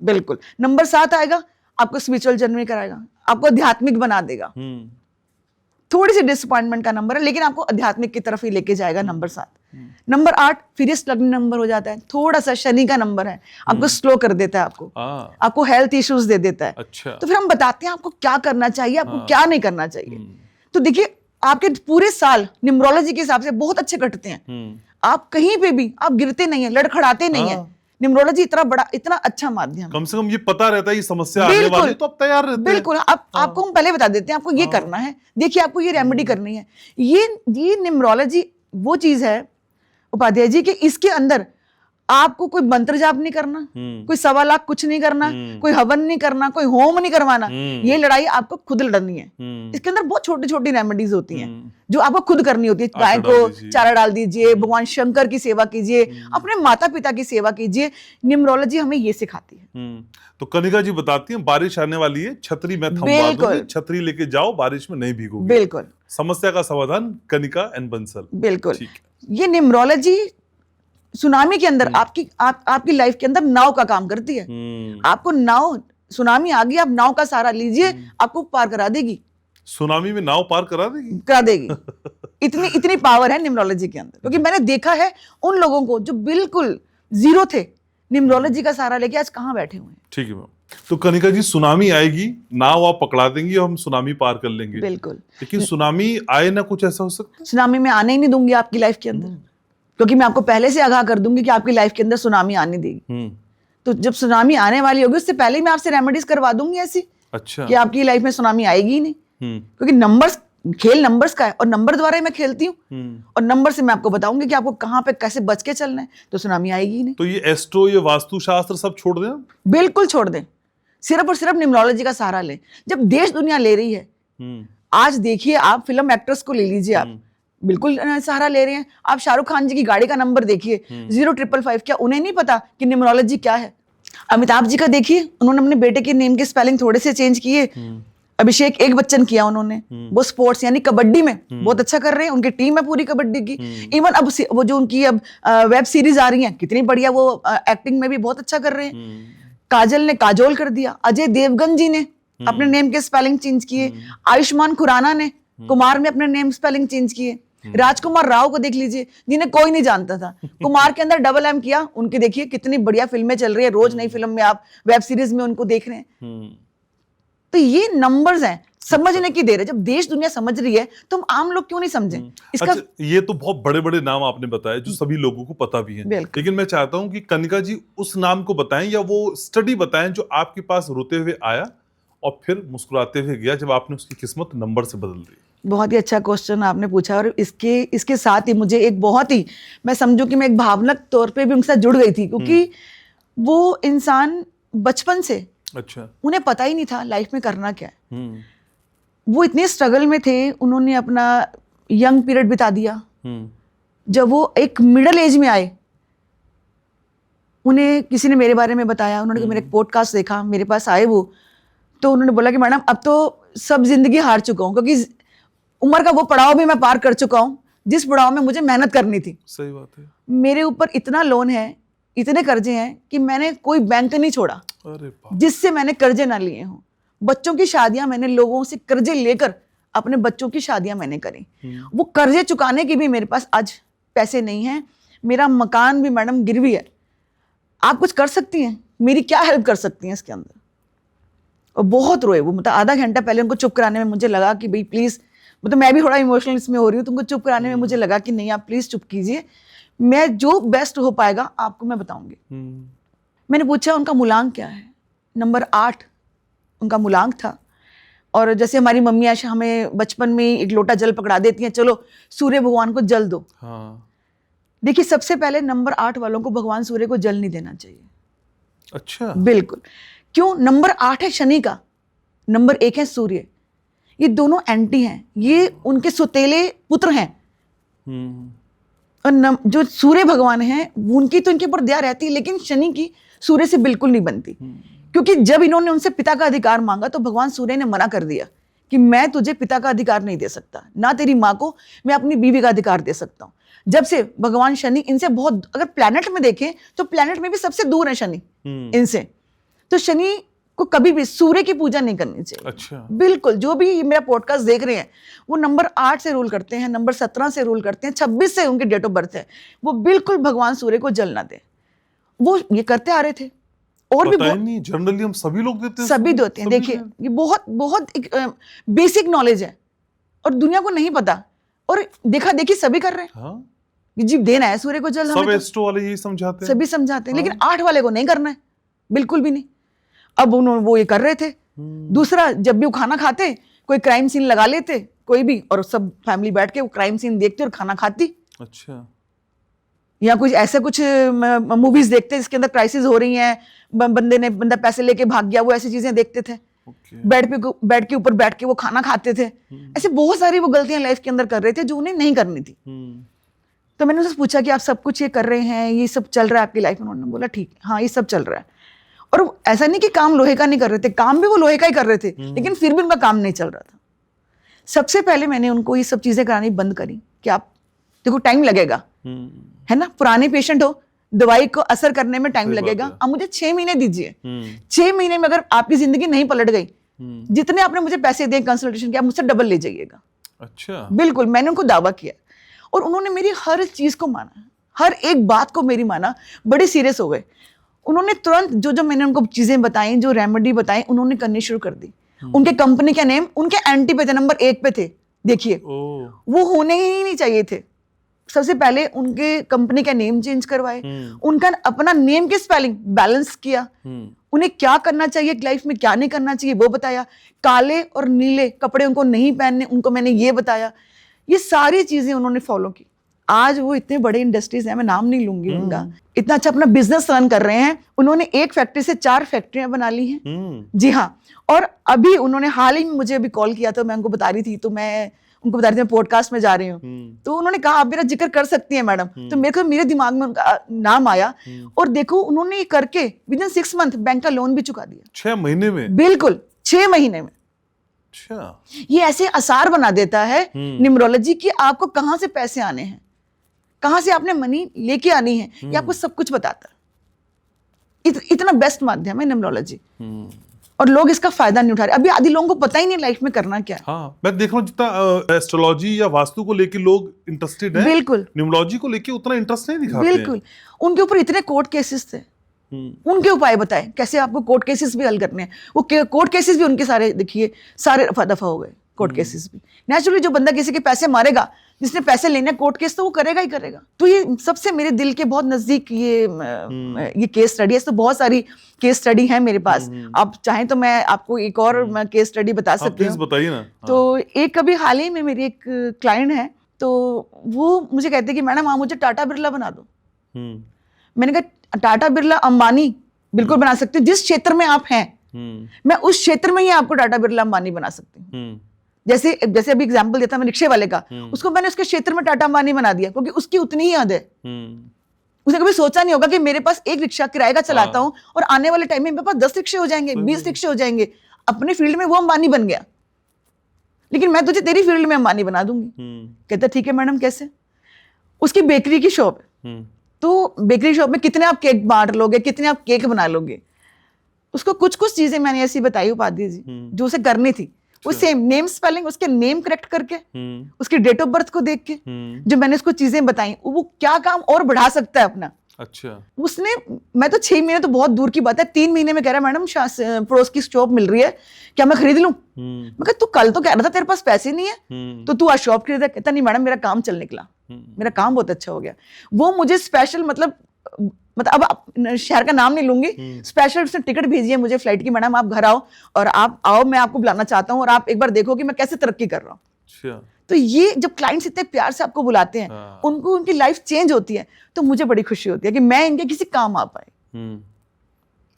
बिल्कुल। नंबर 7 आएगा, आपको स्पिरिचुअल जर्नी कराएगा, आपको आध्यात्मिक बना देगा। थोड़ी सी डिसअपॉइंटमेंट का नंबर है, लेकिन आपको आध्यात्मिक की तरफ ही लेके जाएगा नंबर 7। नंबर 8 फिरिस्ट लगने नंबर हो जाता है, थोड़ा सा शनि का नंबर है, आपको स्लो कर देता है, आपको हेल्थ इश्यूज दे देता है। अच्छा। तो फिर हम बताते हैं आपको क्या करना चाहिए, आपको क्या नहीं करना चाहिए। तो देखिए, आपके पूरे साल न्यूमरोलॉजी के हिसाब से बहुत अच्छे कटते हैं। आप कहीं पे भी आप गिरते नहीं है, लड़खड़ाते नहीं है, न्यूमरोलॉजी इतना अच्छा माध्यम है। कम से कम ये पता रहता है ये समस्या आने बिल्कुल, वाली है, तो आप तैयार रहते हैं। बिल्कुल। आपको हम पहले बता देते हैं, आपको ये करना है, देखिए आपको ये रेमेडी करनी है। ये न्यूमरोलॉजी वो चीज है उपाध्याय जी कि इसके अंदर आपको कोई मंत्र जाप नहीं करना, कोई 1.25 लाख कुछ नहीं करना, कोई हवन नहीं करना, कोई होम नहीं करवाना। ये लड़ाई आपको खुद लड़नी है। इसके अंदर बहुत छोटी छोटी रेमेडीज होती हैं जो आपको खुद करनी होती है। गाय को चारा डाल दीजिए, भगवान शंकर की सेवा कीजिए, अपने माता पिता की सेवा कीजिए। न्यूमरोलॉजी हमें ये सिखाती है। तो कनिका जी बताती हैं बारिश आने वाली है, छतरी मैं थमवा दूंगी, छतरी लेके जाओ, बारिश में नहीं भीगोगे। बिल्कुल। समस्या का समाधान कनिका एंड बंसल। बिल्कुल। ये न्यूमरोलॉजी सुनामी के अंदर आपकी लाइफ के अंदर नाव का काम करती है। आपको नाव, सुनामी आ गई, आप नाव का सहारा लीजिए, आपको पार करा देगी। सुनामी में नाव पार करा देगी। इतनी पावर है न्यूमरोलॉजी के अंदर। क्योंकि मैंने देखा है उन लोगों को जो बिल्कुल जीरो थे, न्यूमरोलॉजी का सहारा लेके आज कहां बैठे हुए हैं। ठीक है मैम। तो कनिका जी, सुनामी आएगी, नाव आप पकड़ा देंगी और हम सुनामी पार कर लेंगे। बिल्कुल। लेकिन सुनामी आए ना, कुछ ऐसा हो सकता है? सुनामी में आने ही नहीं दूंगी आपकी लाइफ के अंदर, क्योंकि मैं आपको पहले से आगाह कर दूंगी कि आपकी लाइफ के अंदर सुनामी आने देगी। तो जब सुनामी आने वाली होगी उससे पहले ही मैं आपसे रेमेडीज करवा दूंगी ऐसी। अच्छा। कि आपकी लाइफ में सुनामी आएगी ही नहीं। क्योंकि नंबर्स, खेल नंबर्स का है और नंबर द्वारा ही मैं खेलती हूँ। और नंबर से मैं आपको बताऊंगी कि आपको कहाँ पे कैसे बच के चलना है, तो सुनामी आएगी ही नहीं। तो ये एस्ट्रो, ये वास्तुशास्त्र सब छोड़ दें? बिल्कुल छोड़ दें, सिर्फ और सिर्फ न्यूमरोलॉजी का सहारा लें। जब देश दुनिया ले रही है, आज देखिए आप फिल्म एक्ट्रेस को ले लीजिए, आप बिल्कुल सहारा ले रहे हैं। आप शाहरुख खान जी की गाड़ी का नंबर देखिए 0555, क्या उन्हें नहीं पता कि न्यूमरोलॉजी क्या है? अमिताभ जी का देखिए, उन्होंने अपने बेटे के नेम के स्पेलिंग थोड़े से चेंज किए। अभिषेक एक बच्चन किया उन्होंने, वो स्पोर्ट्स यानी कबड्डी में बहुत अच्छा कर रहे हैं, उनकी टीम है पूरी कबड्डी की। इवन अब वो जो उनकी अब वेब सीरीज आ रही है, कितनी बढ़िया, वो एक्टिंग में भी बहुत अच्छा कर रहे हैं। काजल ने काजोल कर दिया, अजय देवगन जी ने अपने नेम के स्पेलिंग चेंज किए, आयुष्मान खुराना ने कुमार में अपने नेम स्पेलिंग चेंज किए, राजकुमार राव को देख लीजिए जिन्हें कोई नहीं जानता था, कुमार के अंदर डबल एम किया, उनके देखिए कितनी बढ़िया फिल्में चल रही है, रोज नई फिल्म में आप वेब सीरीज में उनको देख रहे हैं। तो ये नंबर्स हैं, समझने की देर है। जब देश दुनिया समझ रही है तो हम आम लोग क्यों नहीं समझें इसका? अच्छा, ये तो बहुत बड़े बड़े नाम आपने बताए जो सभी लोगों को पता भी है, लेकिन मैं चाहता हूं कि कनिका जी उस नाम को बताएं या वो स्टडी बताएं जो आपके पास रोते हुए आया और फिर मुस्कुराते हुए गया जब आपने उसकी किस्मत नंबर से बदल दी। बहुत ही अच्छा क्वेश्चन आपने पूछा, और इसके साथ ही मुझे एक बहुत ही, मैं समझूं कि मैं एक भावनात्मक तौर पे भी उनके साथ जुड़ गई थी, क्योंकि वो इंसान बचपन से, अच्छा, उन्हें पता ही नहीं था लाइफ में करना क्या है। वो इतने स्ट्रगल में थे, उन्होंने अपना यंग पीरियड बिता दिया। जब वो एक मिडिल एज में आए, उन्हें किसी ने मेरे बारे में बताया, उन्होंने मेरे पॉडकास्ट देखा, मेरे पास आए वो, तो उन्होंने बोला कि मैडम अब तो सब जिंदगी हार चुका हूँ, क्योंकि उम्र का वो पड़ाव भी मैं पार कर चुका हूँ जिस पड़ाव में मुझे मेहनत करनी थी। सही बात है। मेरे ऊपर इतना लोन है, इतने कर्जे हैं कि मैंने कोई बैंक नहीं छोड़ा जिससे मैंने कर्जे ना लिए हों। बच्चों की शादियां मैंने लोगों से कर्जे लेकर अपने बच्चों की शादियां मैंने करी। वो कर्जे चुकाने की भी मेरे पास आज पैसे नहीं हैं। मेरा मकान भी मैडम गिरवी है। आप कुछ कर सकती हैं, मेरी क्या हेल्प कर सकती हैं इसके अंदर? और बहुत रोए वो, मतलब आधा घंटा पहले उनको चुप कराने में मुझे लगा कि भाई प्लीज, मतलब मैं भी थोड़ा इमोशनल इसमें हो रही हूँ, तुमको चुप कराने में मुझे लगा कि नहीं आप प्लीज चुप कीजिए, मैं जो बेस्ट हो पाएगा आपको मैं बताऊंगी। मैंने पूछा उनका मूलांक क्या है? नंबर 8 उनका मूलांक था। और जैसे हमारी मम्मी आशा हमें बचपन में एक लोटा जल पकड़ा देती हैं, चलो सूर्य भगवान को जल दो। हाँ। देखिए सबसे पहले नंबर 8 वालों को भगवान सूर्य को जल नहीं देना चाहिए। अच्छा। बिल्कुल। क्यों? नंबर 8 है शनि का, नंबर 1 है सूर्य, ये दोनों एंटी हैं, ये उनके सुतेले पुत्र हैं। और जो सूर्य भगवान हैं उनकी तो इनके ऊपर दया रहती है, लेकिन शनि की सूर्य से बिल्कुल नहीं बनती। क्योंकि जब इन्होंने उनसे पिता का अधिकार मांगा तो भगवान सूर्य ने मना कर दिया कि मैं तुझे पिता का अधिकार नहीं दे सकता, ना तेरी माँ को मैं अपनी बीवी का अधिकार दे सकता हूँ। जब से भगवान शनि इनसे बहुत, अगर प्लैनेट में देखें तो प्लैनेट में भी सबसे दूर है शनि इनसे, तो शनि को कभी भी सूर्य की पूजा नहीं करनी चाहिए। अच्छा। बिल्कुल। जो भी मेरा पॉडकास्ट देख रहे हैं वो नंबर 8 से रूल करते हैं, नंबर 17 से रूल करते हैं, 26 से उनकी डेट ऑफ बर्थ है, वो बिल्कुल भगवान सूर्य को जल ना दे। वो ये करते आ रहे थे और भी नहीं, जनरली हम सभी लोग देते हैं, सभी देते हैं। देखिए ये बहुत बहुत एक बेसिक नॉलेज है और दुनिया को नहीं पता, और देखा देखी सभी कर रहे हैं। हाँ? कि जी देना है सूर्य को जल, सब हमें तो एस्ट्रो वाले यही समझाते हैं। सभी समझाते हैं, लेकिन 8 वाले को नहीं करना है, बिल्कुल भी नहीं। अब उन्होंने वो ये कर रहे थे। दूसरा, जब भी वो खाना खाते कोई क्राइम सीन लगा लेते कोई भी, और सब फैमिली बैठ के वो क्राइम सीन देखते और खाना खाती। अच्छा। या कुछ ऐसा कुछ मूवीज देखते जिसके अंदर क्राइसिस हो रही है, बंदा पैसे लेके भाग गया, वो ऐसी चीजें देखते थे। बेड के ऊपर बैठ के वो खाना खाते थे। ऐसे बहुत सारी वो गलतियां लाइफ के अंदर कर रहे थे जो उन्हें नहीं करनी थी। तो मैंने उनसे पूछा कि आप सब कुछ ये कर रहे हैं, ये सब चल रहा है आपकी लाइफ में? उन्होंने बोला ठीक है, हाँ ये सब चल रहा है। और ऐसा नहीं कि काम लोहे का नहीं कर रहे थे, काम भी वो लोहे का ही कर रहे थे, लेकिन फिर भी उनका काम नहीं चल रहा था। सबसे पहले मैंने उनको ये सब चीजें करानी बंद करी कि आप देखो टाइम लगेगा, है ना, पुराने पेशेंट हो, दवाई को असर करने में टाइम लगेगा, अब मुझे 6 महीने दीजिए। 6 महीने में अगर आपकी जिंदगी नहीं पलट गई, जितने आपने मुझे पैसे दिए कंसल्टेशन के, आप मुझसे डबल ले जाइएगा। अच्छा। बिल्कुल, मैंने उनको दावा किया और उन्होंने मेरी हर चीज को माना, हर एक बात को मेरी माना, बड़े सीरियस हो गए। उन्होंने तुरंत जो जो मैंने उनको चीजें बताई, जो रेमेडी बताई, उन्होंने करनी शुरू कर दी। उनके कंपनी के नेम उनके एंटी पे थे, नंबर 1 पे थे। देखिए वो होने ही नहीं चाहिए थे। सबसे पहले उनके कंपनी का नेम चेंज करवाए, उनका अपना नेम की स्पेलिंग बैलेंस किया, उन्हें क्या करना चाहिए लाइफ में, क्या नहीं करना चाहिए वो बताया। काले और नीले कपड़े उनको नहीं पहनने, उनको मैंने ये बताया। ये सारी चीजें उन्होंने फॉलो की। आज वो इतने बड़े इंडस्ट्रीज हैं, मैं नाम नहीं लूंगी उनका, इतना अच्छा अपना बिजनेस रन कर रहे हैं। उन्होंने 1 फैक्ट्री से 4 फैक्ट्रियां बना ली हैं। जी हाँ। और अभी उन्होंने हाल ही में मुझे अभी कॉल किया, तो मैं उनको बता रही थी, तो मैं उनको बता रही थी मैं पॉडकास्ट में जा रही हूँ, तो उन्होंने कहा आप मेरा जिक्र कर सकती हैं मैडम। तो मेरे दिमाग में उनका नाम आया, और देखो उन्होंने ये करके विदिन 6 मंथ बैंक का लोन भी चुका दिया। 6 महीने में? बिल्कुल 6 महीने में। अच्छा। ये ऐसे आसार बना देता है न्यूमरोलॉजी कि आपको कहां से पैसे आने हैं, कहां से आपने मनी लेके आनी है, ये आपको सब कुछ बताता है। इतना बेस्ट माध्यम है न्यूमरोलॉजी, और लोग इसका फायदा नहीं उठा रहे। अभी आधी लोगों को पता ही नहीं लाइफ में करना क्या है। हाँ, मैं देख रहा हूँ जितना एस्ट्रोलॉजी या वास्तु को लेके लोग इंटरेस्टेड हैं, बिल्कुल न्यूमरोलॉजी को लेके उतना इंटरेस्ट नहीं दिखाते हैं। बिल्कुल। उनके ऊपर इतने कोर्ट केसेस थे, उनके उपाय बताए कैसे आपको कोर्ट केसेस भी हल करने हैं। वो कोर्ट केसेस भी उनके सारे देखिए, सारे रफा दफा हो गए कोर्ट केसेस भी। नेचुरली जो बंदा किसी के पैसे मारेगा, जिसने पैसे लेने कोर्ट केस, तो वो करेगा ही करेगा। तो ये सबसे मेरे दिल के बहुत नजदीक ये केस स्टडी है। तो बहुत सारी केस स्टडी है मेरे पास, आप चाहें तो मैं आपको एक और केस स्टडी बता सकती हूँ। बताइए ना। तो एक अभी हाल ही में मेरी एक क्लाइंट है, तो वो मुझे कहते हैं कि मैडम आप मुझे टाटा बिरला बना दो। मैंने कहा टाटा बिरला अंबानी बिल्कुल बना सकती हूँ, जिस क्षेत्र में आप हैं मैं उस क्षेत्र में ही आपको टाटा बिरला अंबानी बना सकती हूँ। जैसे अभी एग्जांपल देता मैं रिक्शे वाले का, उसको मैंने उसके क्षेत्र में टाटा अंबानी बना दिया, क्योंकि उसकी उतनी ही हद है। उसने कभी सोचा नहीं होगा कि मेरे पास एक रिक्शा किराए का चलाता हूं और आने वाले टाइम में मेरे पास 10 रिक्शे हो जाएंगे, 20 रिक्शे हो जाएंगे। अपने फील्ड में वो अंबानी बन गया, लेकिन मैं तुझे तेरी फील्ड में अंबानी बना दूंगी। कहता ठीक है मैडम, कैसे? उसकी बेकरी की शॉप है, तो बेकरी शॉप में कितने आप केक बांट लोगे, कितने आप केक बना लोगे? उसको कुछ कुछ चीजें मैंने ऐसी बताई उपाध्याय जी, जो उसे करनी थी। वो सेम नेम स्पेलिंग, उसके नेम करेक्ट करके, उसकी डेट ऑफ बर्थ को देख के जो मैंने उसको चीजें बताई, वो क्या काम और बढ़ा सकता है अपना। अच्छा। उसने, मैं तो 6 महीने तो बहुत दूर की बात है, 3 महीने में कह रहा है मैडम पड़ोस की शॉप मिल रही है, क्या मैं खरीद लूं? मैं कहा तू कल तो कह रहा था तेरे पास पैसे नहीं है, तो तू आज शॉप खरीदा। कहता नहीं मैडम, मेरा काम चल निकला, मेरा काम बहुत अच्छा हो गया। वो मुझे स्पेशल मतलब अब शहर का नाम नहीं लूंगी, स्पेशल उसने टिकट भेजी है मुझे फ्लाइट की, मैडम आप घर आओ और आप आओ, मैं आपको बुलाना चाहता हूँ और आप एक बार देखो कि मैं कैसे तरक्की कर रहा हूँ। अच्छा। तो ये जब क्लाइंट्स इतने प्यार से आपको बुलाते हैं, उनको उनकी लाइफ चेंज होती है, तो मुझे बड़ी खुशी होती है कि मैं इनके किसी काम आ पाए।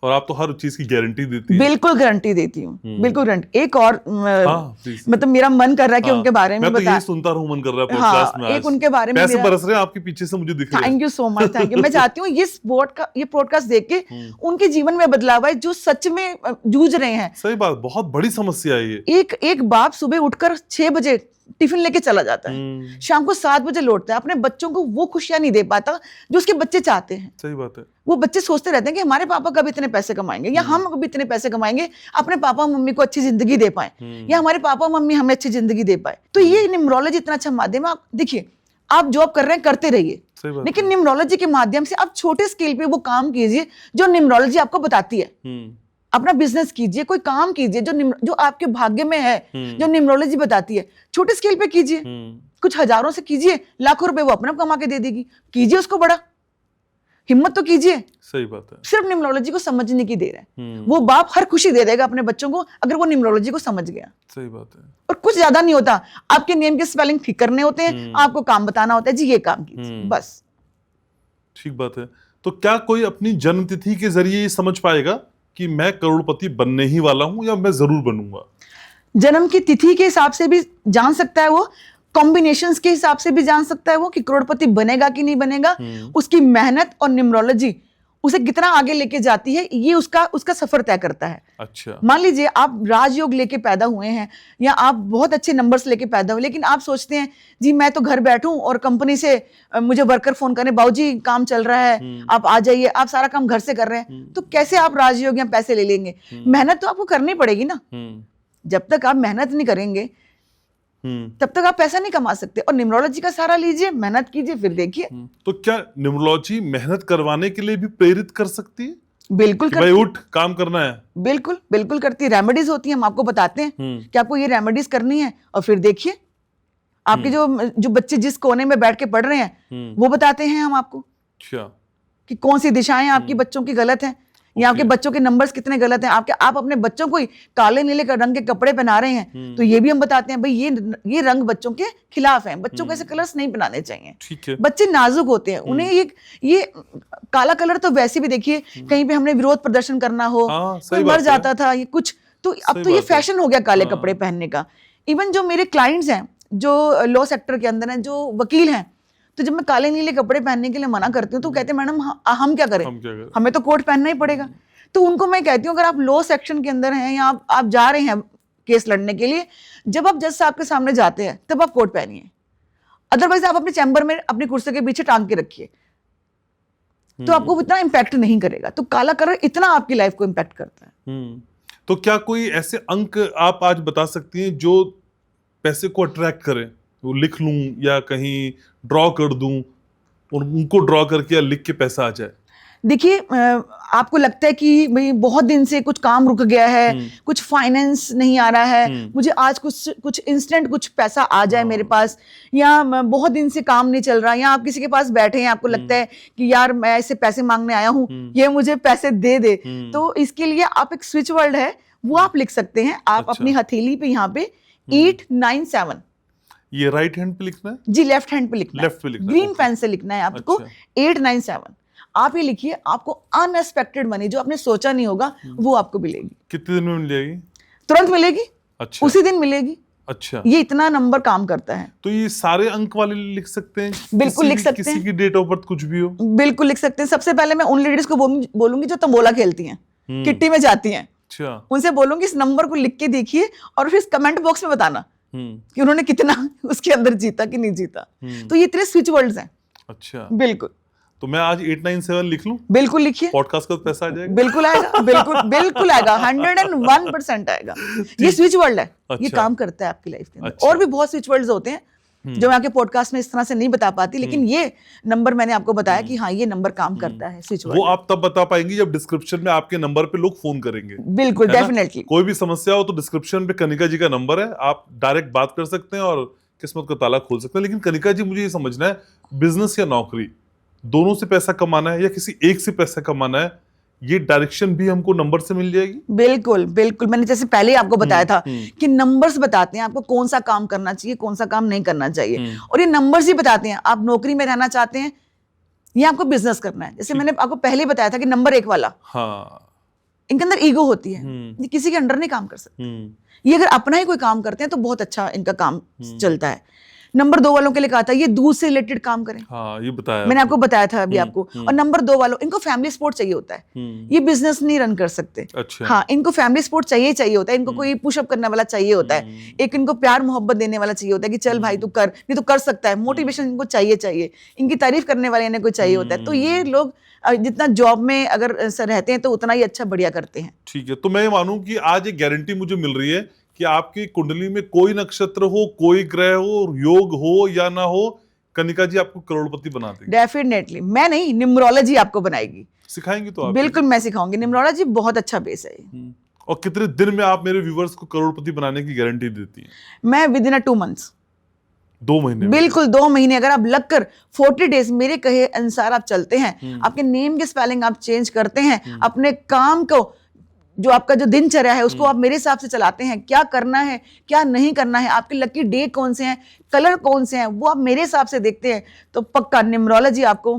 और आप तो हर चीज की गारंटी देती हैं। बिल्कुल गारंटी देती हूँ, बिल्कुल गारंटी। एक और मतलब मेरा मन कर रहा है कि उनके बारे में बता, सुनता रहूं, मन कर रहा है पॉडकास्ट में। एक उनके बारे में पैसे बरस रहे हैं आपके पीछे से, मुझे दिख रहा है। Thank you so much, thank you. मैं चाहती हूँ ये पॉडकास्ट देख के उनके जीवन में बदलाव आए, जो सच में जूझ रहे हैं। सही बात, बहुत बड़ी समस्या है ये। एक बाप सुबह उठकर 6 बजे टिफिन लेके चला जाता है, शाम को 7 बजे लौटता है, अपने बच्चों को वो खुशियां नहीं दे पाता जो उसके बच्चे चाहते हैं। सही बात है। वो बच्चे सोचते रहते हैं कि हमारे पापा कब इतने पैसे कमाएंगे, या हम कब इतने पैसे कमाएंगे, अपने पापा मम्मी को अच्छी जिंदगी दे पाए, या हमारे पापा मम्मी हमें अच्छी जिंदगी दे पाए। तो ये न्यूमरोलॉजी इतना अच्छा माध्यम है। आप देखिए, आप जॉब कर रहे हैं, करते रहिए, लेकिन न्यूमरोलॉजी के माध्यम से आप छोटे स्केल पे वो काम कीजिए जो न्यूमरोलॉजी आपको बताती है। अपना बिजनेस कीजिए, कोई काम कीजिए जो आपके भाग्य में है, जो न्यूमरोलॉजी बताती है। छोटे स्केल पे कीजिए, कुछ हजारों से कीजिए, लाखों रुपए वो अपने आप कमा के दे देगी। कीजिए उसको बड़ा, हिम्मत तो कीजिए। सही बात है। सिर्फ न्यूमरोलॉजी को समझने की देर है। वो बाप हर खुशी दे देगा अपने बच्चों को अगर वो न्यूमरोलॉजी को समझ गया। सही बात है। और कुछ ज्यादा नहीं होता, आपके नेम के स्पेलिंग ठीक करने होते हैं, आपको काम बताना होता है, जी ये काम कीजिए, बस। ठीक बात है। तो क्या कोई अपनी जन्म तिथि के जरिए ये समझ पाएगा कि मैं करोड़पति बनने ही वाला हूं या मैं जरूर बनूंगा? जन्म की तिथि के हिसाब से भी जान सकता है वो, कॉम्बिनेशंस के हिसाब से भी जान सकता है वो कि करोड़पति बनेगा कि नहीं बनेगा। उसकी मेहनत और न्यूमरोलॉजी उसे कितना आगे लेके जाती है, ये उसका सफर तय करता है। अच्छा। मान लीजिए आप राजयोग लेके पैदा हुए हैं या आप बहुत अच्छे नंबर्स लेके पैदा हुए, लेकिन आप सोचते हैं जी मैं तो घर बैठूं और कंपनी से मुझे वर्कर फोन करें, बाबूजी काम चल रहा है आप आ जाइए, आप सारा काम घर से कर रहे हैं, तो कैसे आप राजयोग या पैसे ले लेंगे? मेहनत तो आपको करनी पड़ेगी ना। जब तक आप मेहनत नहीं करेंगे तब तक आप पैसा नहीं कमा सकते। और न्यूमरोलॉजी का सहारा लीजिए, मेहनत कीजिए, फिर देखिए। तो क्या न्यूमरोलॉजी मेहनत करवाने के लिए भी प्रेरित कर सकती है? बिल्कुल भाई उठ काम करना है। बिल्कुल बिल्कुल करती है। रेमेडीज होती है, हम आपको बताते हैं कि आपको ये रेमेडीज करनी है, और फिर देखिए आपके जो बच्चे जिस कोने में बैठ के पढ़ रहे हैं वो बताते हैं हम आपको कि कौन सी दिशाएं आपकी बच्चों की गलत हैं, या आपके बच्चों के नंबर्स कितने गलत हैं। आप अपने बच्चों को ही काले नीले रंग के कपड़े पहना रहे हैं, तो ये भी हम बताते हैं भाई ये रंग बच्चों के खिलाफ है, बच्चों को ऐसे कलर्स नहीं पहनाने चाहिए। ठीक है। बच्चे नाजुक होते हैं, उन्हें ये काला कलर तो वैसे भी देखिए कहीं पे हमने विरोध प्रदर्शन करना हो, कोई मर जाता था, ये कुछ तो अब तो ये फैशन हो गया काले कपड़े पहनने का। इवन जो मेरे क्लाइंट्स हैं जो लॉ सेक्टर के अंदर हैं, जो वकील हैं, तो जब मैं काले नीले कपड़े पहनने के लिए मना करती हूँ तो कहते हैं मैडम हम क्या करें, हमें तो कोट पहनना ही पड़ेगा। तो उनको मैं कहती हूँ अगर आप लॉ सेक्शन के अंदर हैं या आप जा रहे हैं केस लड़ने के लिए, जब आप जज साहब के सामने जाते हैं तब आप कोट पहनिए, अदरवाइज आप अपने चैम्बर में अपनी कुर्सी के पीछे टांग के रखिए, तो आपको इतना इम्पैक्ट नहीं करेगा। तो काला कलर इतना आपकी लाइफ को इम्पैक्ट करता है। तो क्या कोई ऐसे अंक आप आज बता सकती हैं जो पैसे को अट्रैक्ट करें? वो लिख लूं या कहीं ड्रॉ कर दूं और उनको ड्रॉ करके या लिख के पैसा आ जाए? देखिए आपको लगता है कि भाई बहुत दिन से कुछ काम रुक गया है, कुछ फाइनेंस नहीं आ रहा है, मुझे आज कुछ इंस्टेंट कुछ पैसा आ जाए मेरे पास, या बहुत दिन से काम नहीं चल रहा, या आप किसी के पास बैठे हैं, आपको लगता है कि यार मैं इससे पैसे मांगने आया हूँ, ये मुझे पैसे दे दे। तो इसके लिए आप एक स्विच वर्ड है वो आप लिख सकते हैं। आप अपनी हथेली पे यहाँ पे 897, ये राइट हैंड पे लिखना है जी, लेफ्ट हैंड पे लिखना है, लेफ्ट पे लिखना है, ग्रीन पेन से लिखना है आपको। 897 आप ये लिखिए, आपको अनएक्सपेक्टेड मनी जो आपने सोचा नहीं होगा वो आपको मिलेगी। कितने दिन में मिल जाएगी? तुरंत मिलेगी। अच्छा। उसी दिन मिलेगी। अच्छा। ये इतना नंबर काम करता है। तो ये सारे अंक वाले लिख सकते हैं? बिल्कुल लिख सकते हैं। किसी की डेट ऑफ बर्थ कुछ भी हो? बिल्कुल लिख सकते हैं। सबसे पहले मैं उन लेडीज को बोलूंगी जो तंबोला खेलती हैं, किट्टी में जाती हैं, उनसे बोलूंगी इस नंबर को लिख के देखिए और फिर कमेंट बॉक्स में बताना कि उन्होंने कितना उसके अंदर जीता कि नहीं जीता। तो ये इतने स्विच वर्ड्स हैं। अच्छा। बिल्कुल। तो मैं आज 897 लिख लूं? बिल्कुल लिखिए। पॉडकास्ट का पैसा आ जाएगा? बिल्कुल आएगा, बिल्कुल आएगा, 101% आएगा। ये स्विच वर्ड है। अच्छा। ये काम करता है आपकी लाइफ के अंदर। अच्छा। और भी बहुत स्विच वर्ड्स होते हैं जो मैं आपके पॉडकास्ट में इस तरह से नहीं बता पाती, लेकिन ये नंबर मैंने आपको बताया कि हाँ ये नंबर काम करता है, स्विच वर्ड। वो आप तब बता पाएंगी जब डिस्क्रिप्शन में आपके नंबर पे लोग फोन करेंगे। बिल्कुल, डेफिनेटली। कोई भी समस्या हो तो डिस्क्रिप्शन पे कनिका जी का नंबर है, आप डायरेक्ट बात कर सकते हैं और किस्मत का ताला खोल सकते हैं। लेकिन कनिका जी मुझे ये समझना है, बिजनेस या नौकरी दोनों से पैसा कमाना है या किसी एक से पैसा कमाना है, ये डायरेक्शन भी हमको नंबर से मिल जाएगी? बिल्कुल बिल्कुल। मैंने जैसे पहले आपको बताया था कि नंबर्स बताते हैं आपको कौन सा काम करना चाहिए, कौन सा काम नहीं करना चाहिए, और ये नंबर्स ही बताते हैं आप नौकरी में रहना चाहते हैं या आपको बिजनेस करना है। जैसे मैंने आपको पहले बताया था कि नंबर 1 वाला, हाँ, इनके अंदर ईगो होती है, ये किसी के अंडर नहीं काम कर सकते। ये अगर अपना ही कोई काम करते हैं तो बहुत अच्छा इनका काम चलता है। नंबर 2 वालों के लिए कहा था ये दूध से रिलेटेड काम करें, हाँ, ये बताया मैंने आपको बताया था अभी आपको। और नंबर 2 वालों, इनको फैमिली सपोर्ट चाहिए होता है, ये बिजनेस नहीं रन कर सकते। अच्छा। हाँ, इनको फैमिली सपोर्ट चाहिए होता है, इनको कोई पुशअप करने वाला चाहिए होता है, एक इनको प्यार मोहब्बत देने वाला चाहिए होता है कि चल भाई तू कर, नहीं तो कर सकता है, मोटिवेशन इनको चाहिए, इनकी तारीफ करने वाले इन्हें कोई चाहिए होता है। तो ये लोग जितना जॉब में अगर रहते हैं तो उतना ही अच्छा बढ़िया करते हैं। ठीक है, तो मैं मानूं कि आज एक गारंटी मुझे मिल रही है कि आपकी कुंडली में कोई नक्षत्र हो, कोई ग्रह हो, योग हो या ना हो, कनिका जी आपको करोड़पति बना देगी। डेफिनेटली। मैं नहीं, न्यूमरोलॉजी आपको बनाएगी। सिखाएंगे तो आप? बिल्कुल मैं सिखाऊंगी। न्यूमरोलॉजी बहुत अच्छा बेस है ये। और कितने दिन में आप मेरे व्यूवर्स को करोड़पति बनाने की गारंटी देती हैं? मैं विद इन 2 मंथ्स, 2 महीने में? बिल्कुल 2 महीने अगर आप लगकर 40 डेज मेरे कहे अनुसार आप चलते हैं, आपके नेम के स्पेलिंग आप चेंज करते हैं, अपने काम को जो आपका जो दिनचर्या है उसको आप मेरे हिसाब से चलाते हैं, क्या करना है क्या नहीं करना है, आपके लकी डे कौन से हैं, कलर कौन से हैं, वो आप मेरे हिसाब से देखते हैं, तो पक्का न्यूमरोलॉजी आपको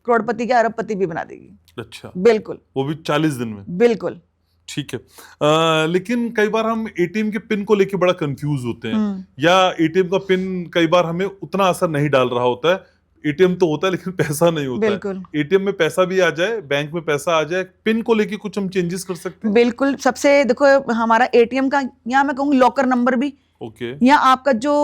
करोड़पति क्या अरबपति भी बना देगी। अच्छा, बिल्कुल, वो भी 40 दिन में? बिल्कुल। ठीक है। लेकिन कई बार हम एटीएम के पिन को लेके बड़ा कंफ्यूज होते हैं, या एटीएम का पिन कई बार हमें उतना असर नहीं डाल रहा होता है। एटीएम तो होता है लेकिन पैसा नहीं होता बिल्कुल। है। एटीएम में पैसा भी आ जाए, बैंक में पैसा आ जाए, पिन को लेके कुछ हम चेंजेस कर सकते हैं? बिल्कुल। सबसे देखो हमारा एटीएम का, यहाँ मैं कहूँगी लॉकर नंबर भी, ओके, या आपका जो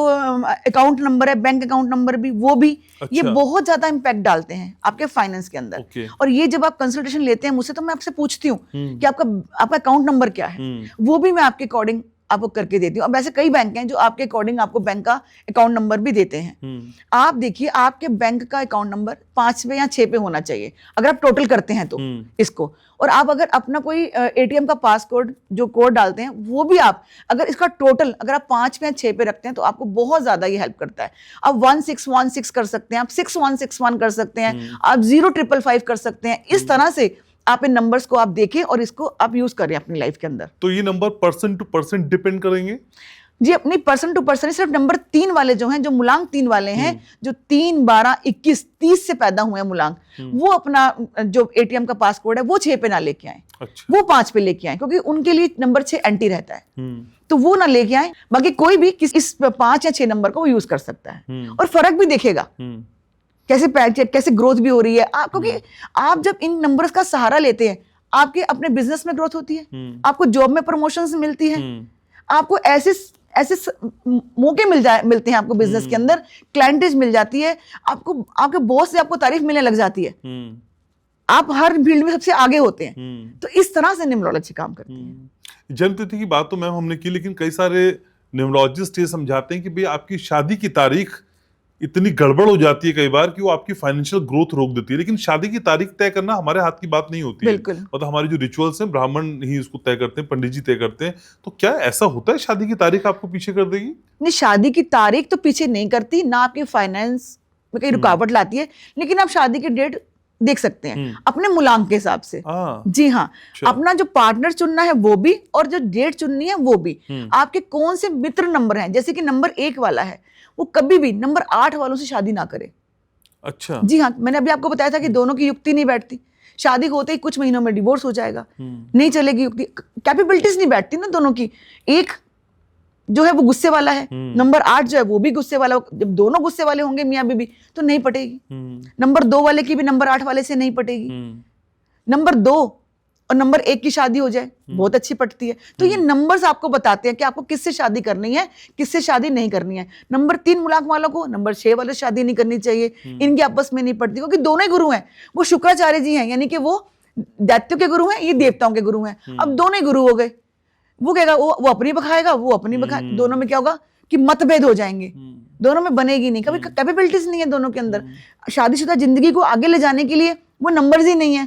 अकाउंट नंबर है, बैंक अकाउंट नंबर भी, वो भी, अच्छा। ये बहुत ज्यादा इम्पैक्ट डालते हैं आपके फाइनेंस के अंदर। ओके। और ये जब आप कंसल्टेशन लेते हैं मुझसे, तो मैं आपसे पूछती हूँ कि आपका अकाउंट नंबर क्या है, वो भी मैं आपके अकॉर्डिंग आपको करके देती हूँ। अब वैसे कई बैंक हैं जो आपके अकॉर्डिंग आपको बैंक का अकाउंट नंबर भी देते हैं। आप देखिए आपके बैंक का अकाउंट नंबर 5 पे या 6 पे होना चाहिए अगर आप टोटल करते हैं तो इसको। और आप अगर अपना कोई एटीएम का पासकोड जो कोड डालते हैं वो भी आप अगर इसका टोटल अगर आप 5 पे या 6 पे रखते हैं तो आपको बहुत ज्यादा ये हेल्प करता है। आप 1616 कर सकते हैं, आप 6161 कर सकते हैं, आप 0555 कर सकते हैं। इस तरह से आप इन नंबर्स को आप देखें और इसको आप यूज करें अपनी लाइफ के अंदर। तो ये number person to person depend करेंगे? जी, अपनी पर्सन टू पर्सन। सिर्फ नंबर 3 वाले जो हैं, जो मूलांक 3 वाले हैं, जो 3, 12, 21, 30 से पैदा हुए हैं मूलांक, वो अपना जो एटीएम का पासकोड है वो 6 पे ना लेके आए। अच्छा। वो 5 पे लेके आए, क्योंकि उनके लिए नंबर 6 एंटी रहता है, तो वो ना लेके आए। बाकी कोई भी इस 5 या 6 नंबर को वो यूज कर सकता है और फर्क भी देखेगा, कैसे ग्रोथ भी हो रही है आप, क्योंकि आप जब इन नंबर्स का सहारा लेते हैं आपके अपने बिजनेस में ग्रोथ होती है, आपको जॉब में प्रमोशंस मिलती है, आपको ऐसे मौके मिलते हैं आपको बिजनेस के अंदर, क्लाइंटेज मिल जाती है आपको, आपके बॉस से आपको तारीफ मिलने लग जाती है, आप हर फील्ड में सबसे आगे होते हैं। तो इस तरह से न्यूमरोलॉजी काम करती है। जन्मतिथि की बात तो मैम हमने की, लेकिन कई सारे न्यूमरोलॉजिस्ट ये समझाते हैं कि भाई आपकी शादी की तारीख इतनी गड़बड़ हो जाती है कई बार कि वो आपकी फाइनेंशियल ग्रोथ रोक देती है। लेकिन शादी की तारीख तय करना हमारे हाथ की बात नहीं होती है, मतलब हमारी जो रिचुअल्स हैं ब्राह्मण ही इसको तय करते हैं, पंडित जी तय करते हैं। तो क्या ऐसा होता है शादी की तारीख आपको पीछे कर देगी? नहीं, शादी की तारीख तो पीछे नहीं करती, ना आपकी फाइनेंस में कहीं रुकावट लाती है, लेकिन आप शादी की डेट देख सकते हैं अपने मूलांक के हिसाब से। जी हाँ, अपना जो पार्टनर चुनना है वो भी, और जो डेट चुननी है वो भी। आपके कौन से मित्र नंबर हैं, जैसे कि नंबर 1 वाला है, वो कभी भी नंबर 8 वालों से शादी ना करे। अच्छा। जी हाँ, मैंने अभी आपको बताया था कि दोनों की युक्ति नहीं बैठती, शादी होते ही कुछ महीनों में डिवोर्स हो जाएगा, नहीं चलेगी युक्ति, कैपेबिलिटीज नहीं बैठती ना दोनों की। एक जो है वो गुस्से वाला है, नंबर 8 जो है वो भी गुस्से वाला। जब दोनों गुस्से वाले होंगे मियाँ बीबी तो नहीं पटेगी। नंबर 2 वाले की भी नंबर 8 वाले से नहीं पटेगी। नंबर 2 और नंबर 1 की शादी हो जाए बहुत अच्छी पटती है। तो ये नंबर्स आपको बताते हैं कि आपको किससे शादी करनी है, किससे शादी नहीं करनी है। नंबर 3 मूलांक वालों को नंबर 6 वाले शादी नहीं करनी चाहिए, इनकी आपस में नहीं पड़ती, क्योंकि दोनों ही गुरु हैं। वो शुक्राचार्य जी हैं, यानी कि वो दैत्यों के गुरु हैं, ये देवताओं के गुरु हैं। अब दोनों ही गुरु हो गए, वो कहेगा वो अपनी बखाएगा, वो अपनी बखाए, दोनों में क्या होगा कि मतभेद हो जाएंगे, दोनों में बनेगी नहीं, कभी कैपेबिलिटीज नहीं है दोनों के अंदर। शादीशुदा जिंदगी को आगे ले जाने के लिए वो नंबर्स ही नहीं है,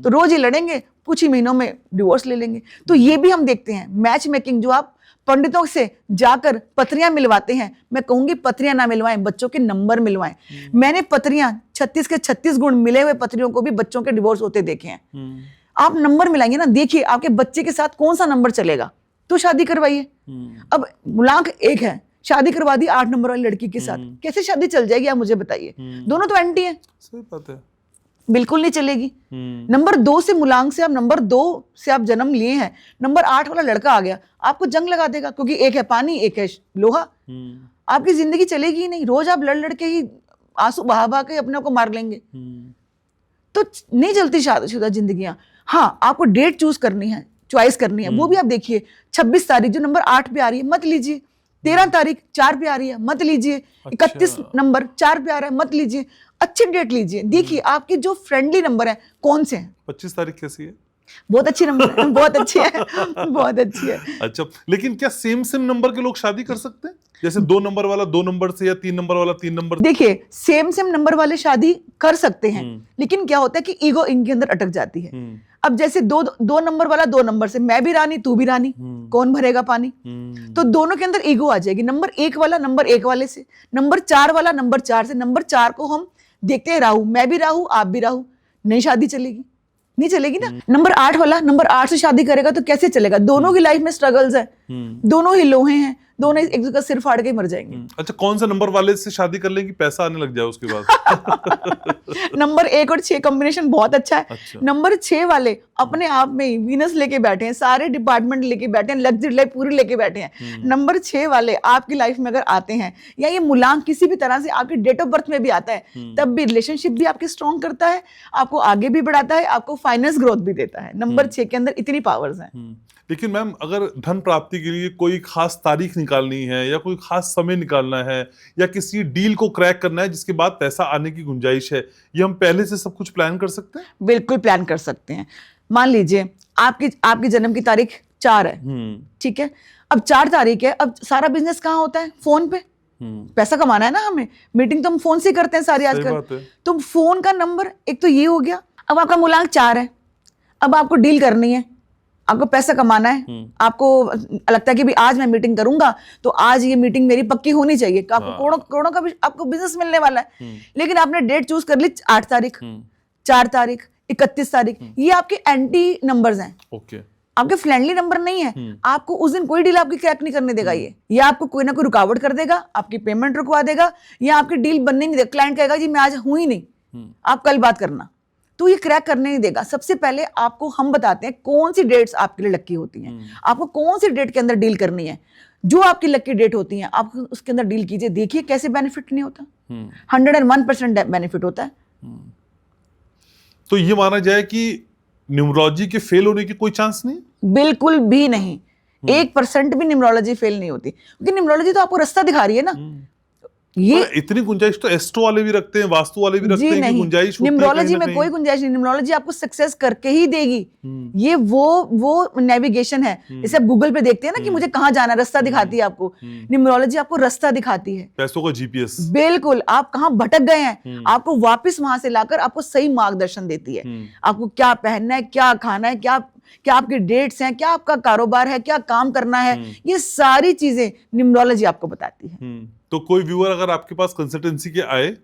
तो रोज ही लड़ेंगे, कुछ ही महीनों में डिवोर्स ले लेंगे। तो ये भी हम देखते हैं मैच मेकिंग, जो आप पंडितों से जाकर पत्रियां मिलवाते हैं, मैं कहूंगी पत्रियां ना मिलवाएं, बच्चों के नंबर मिलवाएं। मैंने पत्रियां 36 के 36 गुण मिले हुए पत्रियों को भी बच्चों के डिवोर्स होते देखे हैं। आप नंबर मिलाएंगे ना, देखिए आपके बच्चे के साथ कौन सा नंबर चलेगा तो शादी करवाइए। अब मूलांक 1 है, शादी करवा दी 8 नंबर वाली लड़की के साथ, कैसे शादी चल जाएगी आप मुझे बताइए? दोनों तो एंटी हैं। सही बात है, बिल्कुल नहीं चलेगी। नंबर 2 से मूलांक से आप नंबर 2 से आप जन्म लिए हैं, नंबर 8 वाला लड़का आ गया, आपको जंग लगा देगा, क्योंकि 1 है पानी, 1 है लोहा। आपकी जिंदगी चलेगी ही नहीं, रोज आप लड़ लड़ के ही आंसू बहा बहा के अपने को मार लेंगे। तो नहीं चलती शादीशुदा जिंदगियां। हाँ, आपको डेट चूज करनी है, चॉइस करनी है, वो भी आप देखिए। 26 तारीख जो नंबर 8 पे आ रही है मत लीजिए, 13 तारीख 4 पे आ रही है मत लीजिए, 31 नंबर 4 पे आ रहा है मत लीजिए। अच्छी डेट लीजिए, देखिए आपके जो फ्रेंडली नंबर है कौन से हैं। 25 तारीख कैसी है? बहुत अच्छी नंबर है, बहुत अच्छी है, बहुत अच्छी है। अच्छा, लेकिन क्या सेम नंबर के लोग शादी कर सकते हैं? जैसे 2 नंबर वाला 2 नंबर से या 3 नंबर वाला 3 नंबर। देखिए सेम नंबर वाले शादी कर सकते हैं, लेकिन क्या होता है कि ईगो इनके अंदर अटक जाती है। अब जैसे दो नंबर वाला 2 नंबर से, मैं भी रानी तू भी रानी, कौन भरेगा पानी? तो दोनों के अंदर ईगो आ जाएगी। नंबर 1 वाला नंबर 1 वाले से, नंबर 4 वाला नंबर 4 से। नंबर 4 को हम देखते हैं राहु, मैं भी राहु आप भी राहु, नहीं शादी चलेगी, नहीं चलेगी ना। नंबर 8 वाला नंबर 8 से शादी करेगा तो कैसे चलेगा? दोनों की लाइफ में स्ट्रगल्स है, दोनों ही लोहे हैं, दोनों एक दूसरे का सिर फाड़ के ही मर जाएंगे। अच्छा, कौन सा नंबर वाले से शादी कर लेंगे पैसा आने लग जाए उसके बाद? नंबर 1 और 6 कॉम्बिनेशन बहुत अच्छा है। अच्छा। नंबर 6 वाले अपने आप में ही वीनस लेके बैठे हैं, सारे डिपार्टमेंट लेके बैठे हैं, लग्जरी लाइफ पूरी लेके बैठे हैं। नंबर 6 वाले आपकी लाइफ में अगर आते हैं, या ये मूलांक किसी भी तरह से आपके डेट ऑफ बर्थ में भी आता है, तब भी रिलेशनशिप भी आपके स्ट्रॉन्ग करता है, आपको आगे भी बढ़ाता है, आपको फाइनेंस ग्रोथ भी देता है। नंबर 6 के अंदर इतनी पावर्स हैं। लेकिन मैम, अगर धन प्राप्ति के लिए कोई खास तारीख निकालनी है या कोई खास समय निकालना है या किसी डील को क्रैक करना है जिसके बाद पैसा आने की गुंजाइश है, ये हम पहले से सब कुछ प्लान कर सकते हैं? बिल्कुल प्लान कर सकते हैं। मान लीजिए आपकी जन्म की तारीख 4 है, ठीक है। अब 4 तारीख है, अब सारा बिजनेस कहाँ होता है? फोन पे। पैसा कमाना है ना हमें, मीटिंग तो हम फोन से ही करते हैं सारी आजकल। तो फोन का नंबर एक तो ये हो गया। अब आपका मूलांक 4 है, अब आपको डील करनी है, आपको पैसा कमाना है, आपको लगता है कि भी आज मैं मीटिंग करूंगा तो आज ये मीटिंग मेरी पक्की होनी चाहिए, आपको करोड़ों का आपको बिजनेस मिलने वाला है। लेकिन आपने डेट चूज कर ली 8 तारीख, 4 तारीख, 31 तारीख, ये आपके एंटी नंबर्स हैं। ओके, आपके फ्रेंडली नंबर नहीं है। आपको उस दिन कोई डील आपकी क्रैक नहीं करने देगा ये आपको कोई ना कोई रुकावट कर देगा, आपकी पेमेंट रुकवा देगा, या आपकी डील बनने नहीं देगा। क्लाइंट कहेगा जी मैं आज हूं ही नहीं, आप कल बात करना, तो ये क्रैक करने नहीं देगा। सबसे पहले आपको हम बताते हैं कौन सी डेट्स आपके लिए लकी होती हैं, आपको कौन सी डेट के अंदर डील करनी है। जो आपकी लकी डेट होती है आप उसके अंदर डील कीजिए, देखिए कैसे बेनिफिट नहीं होता। 101% बेनिफिट होता है। तो ये माना जाए कि न्यूमरोलॉजी के फेल होने की कोई चांस नहीं? बिल्कुल भी नहीं, 1% भी न्यूमरोलॉजी फेल नहीं होती, क्योंकि न्यूमरोलॉजी तो आपको रास्ता दिखा रही है ना। ये इतनी गुंजाइश तो एस्ट्रो वाले भी रखते हैं, वास्तु वाले भी रखते हैं कि गुंजाइश होती है। न्यूमरोलॉजी में कोई गुंजाइश नहीं, न्यूमरोलॉजी आपको सक्सेस करके ही देगी। ये वो नेविगेशन है, जैसे आप गूगल पे देखते हैं ना कि मुझे कहाँ जाना, रास्ता दिखाती है आपको। न्यूमरोलॉजी आपको रास्ता दिखाती है, पैसों का जीपीएस। बिल्कुल, आप कहाँ भटक गए हैं आपको वापस वहां से लाकर आपको सही मार्गदर्शन देती है। आपको क्या पहनना है, क्या खाना है, क्या आपकी डेट्स हैं, क्या आपका कारोबार है, क्या काम करना है, ये सारी चीजें न्यूमरोलॉजी आपको बताती है। तो कोई व्यूअर अगर आपके पास कंसल्टेंसी के आए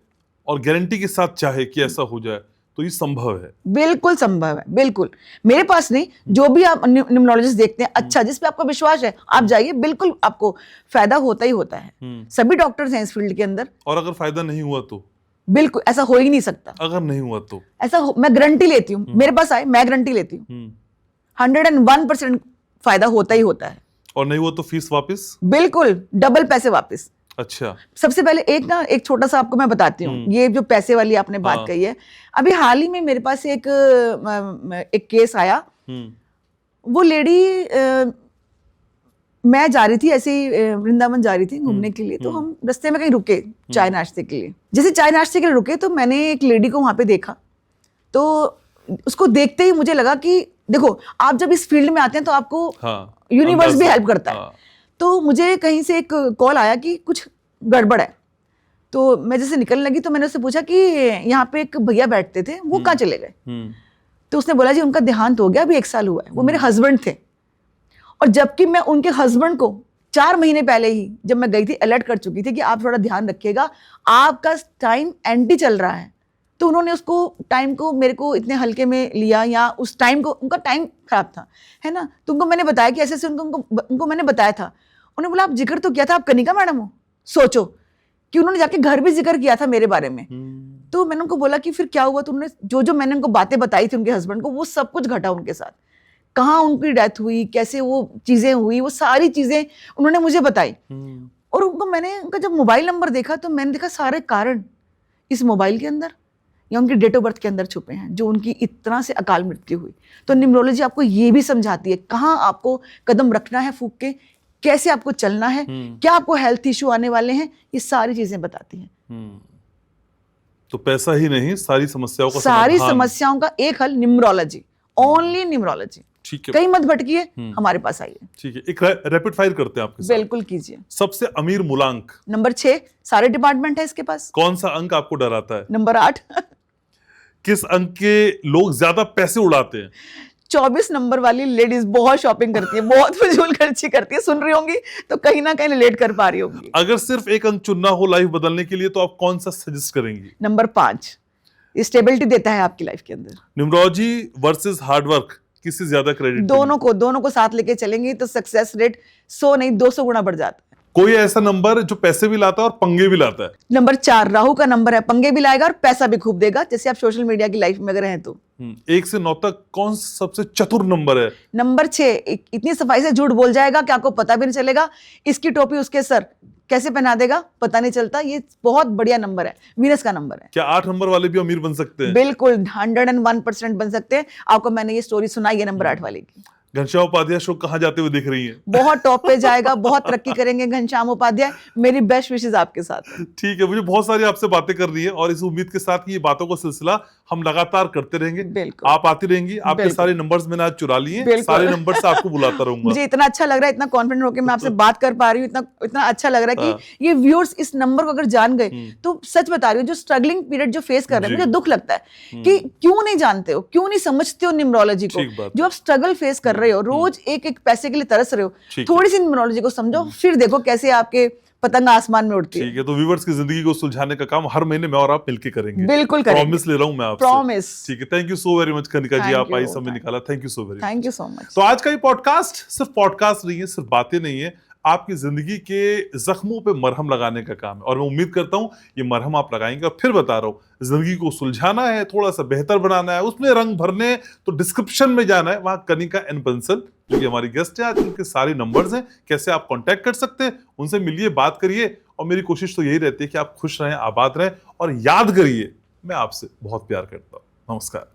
और गारंटी के साथ चाहे कि ऐसा हो जाए, तो ये संभव है? बिल्कुल संभव है, बिल्कुल। मेरे पास नहीं, जो भी आप न्यूमरोलॉजिस्ट देखते हैं, अच्छा जिस पे आपको विश्वास है आप जाइए, बिल्कुल आपको फायदा होता ही होता है। सभी डॉक्टर्स हैं इस फील्ड के अंदर। और अगर फायदा नहीं हुआ तो? बिल्कुल, ऐसा हो ही नहीं सकता। अगर नहीं हुआ तो मैं गारंटी लेती हूँ, मेरे पास आए मैं गारंटी लेती हूँ, 101% फायदा होता ही होता है। और नहीं हुआ तो फीस वापस? बिल्कुल, डबल पैसे वापस। अच्छा, सबसे पहले एक छोटा सा आपको मैं बताती हूँ, ये जो पैसे वाली आपने बात कही है, अभी हाल ही में मेरे पास एक केस आया। वो लेडी, मैं जा रही थी ऐसे ही वृंदावन जा रही थी घूमने के लिए, तो हम रास्ते में कहीं रुके चाय नाश्ते के लिए। जैसे चाय नाश्ते के लिए रुके तो मैंने एक लेडी को वहां पे देखा, तो उसको देखते ही मुझे लगा कि देखो आप जब इस फील्ड में आते हैं तो आपको यूनिवर्स भी हेल्प करता है। तो मुझे कहीं से एक कॉल आया कि कुछ गड़बड़ है, तो मैं जैसे निकलने लगी तो मैंने उससे पूछा कि यहाँ पे एक भैया बैठते थे, वो कहाँ चले गए? तो उसने बोला जी उनका देहांत हो गया, अभी 1 साल हुआ है, वो मेरे हस्बैंड थे। और जबकि मैं उनके हस्बैंड को 4 महीने पहले ही जब मैं गई थी अलर्ट कर चुकी थी कि आप थोड़ा ध्यान रखिएगा, आपका टाइम एंटी चल रहा है। तो उन्होंने उसको टाइम को मेरे को इतने हल्के में लिया, या उस टाइम को, उनका टाइम खराब था, है ना। तो उनको मैंने बताया कि ऐसे उनको मैंने बताया था। उन्होंने बोला आप जिक्र तो किया था, आप कनिका मैडम हो। सोचो कि उन्होंने जाके घर भी जिक्र किया था मेरे बारे में। तो मैंने उनको बोला कि फिर क्या हुआ? तो उन्होंने जो मैंने उनको बातें बताई थी उनके हस्बैंड को, वो सब कुछ घटा उनके साथ। कहाँ उनकी डेथ हुई, कैसे वो चीजें हुई, वो सारी चीजें उन्होंने मुझे बताई। और मैंने उनका जब मोबाइल नंबर देखा तो मैंने देखा सारे कारण इस मोबाइल के अंदर या उनकी डेट ऑफ बर्थ के अंदर छुपे हैं, जो उनकी इतना से अकाल मृत्यु हुई। तो न्यूमरोलॉजी आपको ये भी समझाती है कहाँ आपको कदम रखना है फूंक के, कैसे आपको चलना है, क्या आपको हेल्थ इश्यू आने वाले हैं, ये सारी चीजें बताती हैं। तो पैसा ही नहीं, सारी समस्याओं का सारी समस्याओं का एक हल न्यूमरोलॉजी, ओनली न्यूमरोलॉजी। ठीक है, कहीं मत भटकिए, हमारे पास आइए। ठीक है। एक रैपिड फायर करते हैं आपके साथ। बिल्कुल कीजिए। सबसे अमीर मूलांक नंबर 6, सारे डिपार्टमेंट है इसके पास। कौन सा अंक आपको डराता है? नंबर 8। किस अंक के लोग ज्यादा पैसे उड़ाते हैं? 24 नंबर वाली लेडीज बहुत शॉपिंग करती है, बहुत फिजूल खर्ची करती है। सुन रही होंगी तो कहीं ना कहीं रिलेट कर पा रही होंगी। अगर सिर्फ एक अंक चुनना हो लाइफ बदलने के लिए तो आप कौन सा सजेस्ट करेंगी? नंबर 5, स्टेबिलिटी देता है आपकी लाइफ के अंदर। न्यूमरोलॉजी वर्सेस हार्डवर्क, किससे ज्यादा क्रेडिट? दोनों को साथ लेके चलेंगे तो सक्सेस रेट 100 नहीं 200 गुना बढ़ जाता है। कोई ऐसा नंबर जो पैसे भी लाता है और पंगे भी लाता है? नंबर 4 राहु का नंबर है, पंगे भी लाएगा और पैसा भी खूब देगा, जैसे आप सोशल मीडिया की लाइफ में अगर हैं तो। 1 से 9 तक कौन सबसे चतुर नंबर है? नंबर 6 इतनी सफाई से झूठ बोल जाएगा कि आपको पता भी नहीं चलेगा। इसकी टोपी उसके सर कैसे पहना देगा पता नहीं चलता। ये बहुत बढ़िया नंबर है, वीनस का नंबर है। क्या 8 नंबर वाले भी अमीर बन सकते हैं? बिल्कुल 101% बन सकते हैं। आपको मैंने ये स्टोरी सुनाई है नंबर 8 वाले की। घनश्याम उपाध्याय शो कहाँ जाते हुए दिख रही हैं? बहुत टॉप पे जाएगा, बहुत तरक्की करेंगे घनश्याम उपाध्याय। मेरी बेस्ट विशेष आपके साथ है। ठीक है, मुझे बहुत सारी आपसे बातें करनी है और इस उम्मीद के साथ कि ये बातों का सिलसिला हम लगातार करते रहेंगे। बिल्कुल। आप आती रहेंगी। आपके सारे नंबर्स मैंने आज चुरा लिए, सारे नंबर से आपको बुलाता रहूंगा। मुझे इतना अच्छा लग रहा है, इतना कॉन्फिडेंट होकर मैं आपसे बात कर पा रही हूँ, इतना अच्छा लग रहा है कि ये व्यूअर्स इस नंबर को अगर जान गए तो सच बता रही हूँ, जो स्ट्रगलिंग पीरियड जो फेस कर रहे हैं, मुझे दुख लगता है कि क्यों नहीं जानते हो, क्यों नहीं समझते हो न्यूमरोलॉजी को। जो आप स्ट्रगल फेस कर रहे हो, रोज एक पैसे के लिए तरस रहे हो, थोड़ी सी न्यूमरोलॉजी को समझो, फिर देखो कैसे आपके पतंग आसमान में उड़ती है। ठीक है, तो व्यूअर्स की जिंदगी को सुलझाने का काम हर महीने मैं और आप मिलकर करेंगे। बिल्कुल करेंगे। प्रॉमिस ले रहा हूं मैं आपसे। प्रॉमिस। ठीक है, thank you so very much Kanika ji, आप आई, समय निकाला। Thank you so very much. Thank you so much. तो आज का ये पॉडकास्ट सिर्फ पॉडकास्ट नहीं है, सिर्फ बातें नहीं है, आपकी जिंदगी के जख्मों पे मरहम लगाने का काम है। और मैं उम्मीद करता हूं ये मरहम आप लगाएंगे। और फिर बता रहा हूं, जिंदगी को सुलझाना है, थोड़ा सा बेहतर बनाना है, उसमें रंग भरने, तो डिस्क्रिप्शन में जाना है, वहां कनिका एन बंसल जो कि हमारी गेस्ट है आज, उनके सारे नंबर्स हैं, कैसे आप कांटेक्ट कर सकते हैं, उनसे मिलिए, बात करिए। और मेरी कोशिश तो यही रहती है कि आप खुश रहें, आबाद रहें और याद करिए, मैं आपसे बहुत प्यार करता हूं। नमस्कार।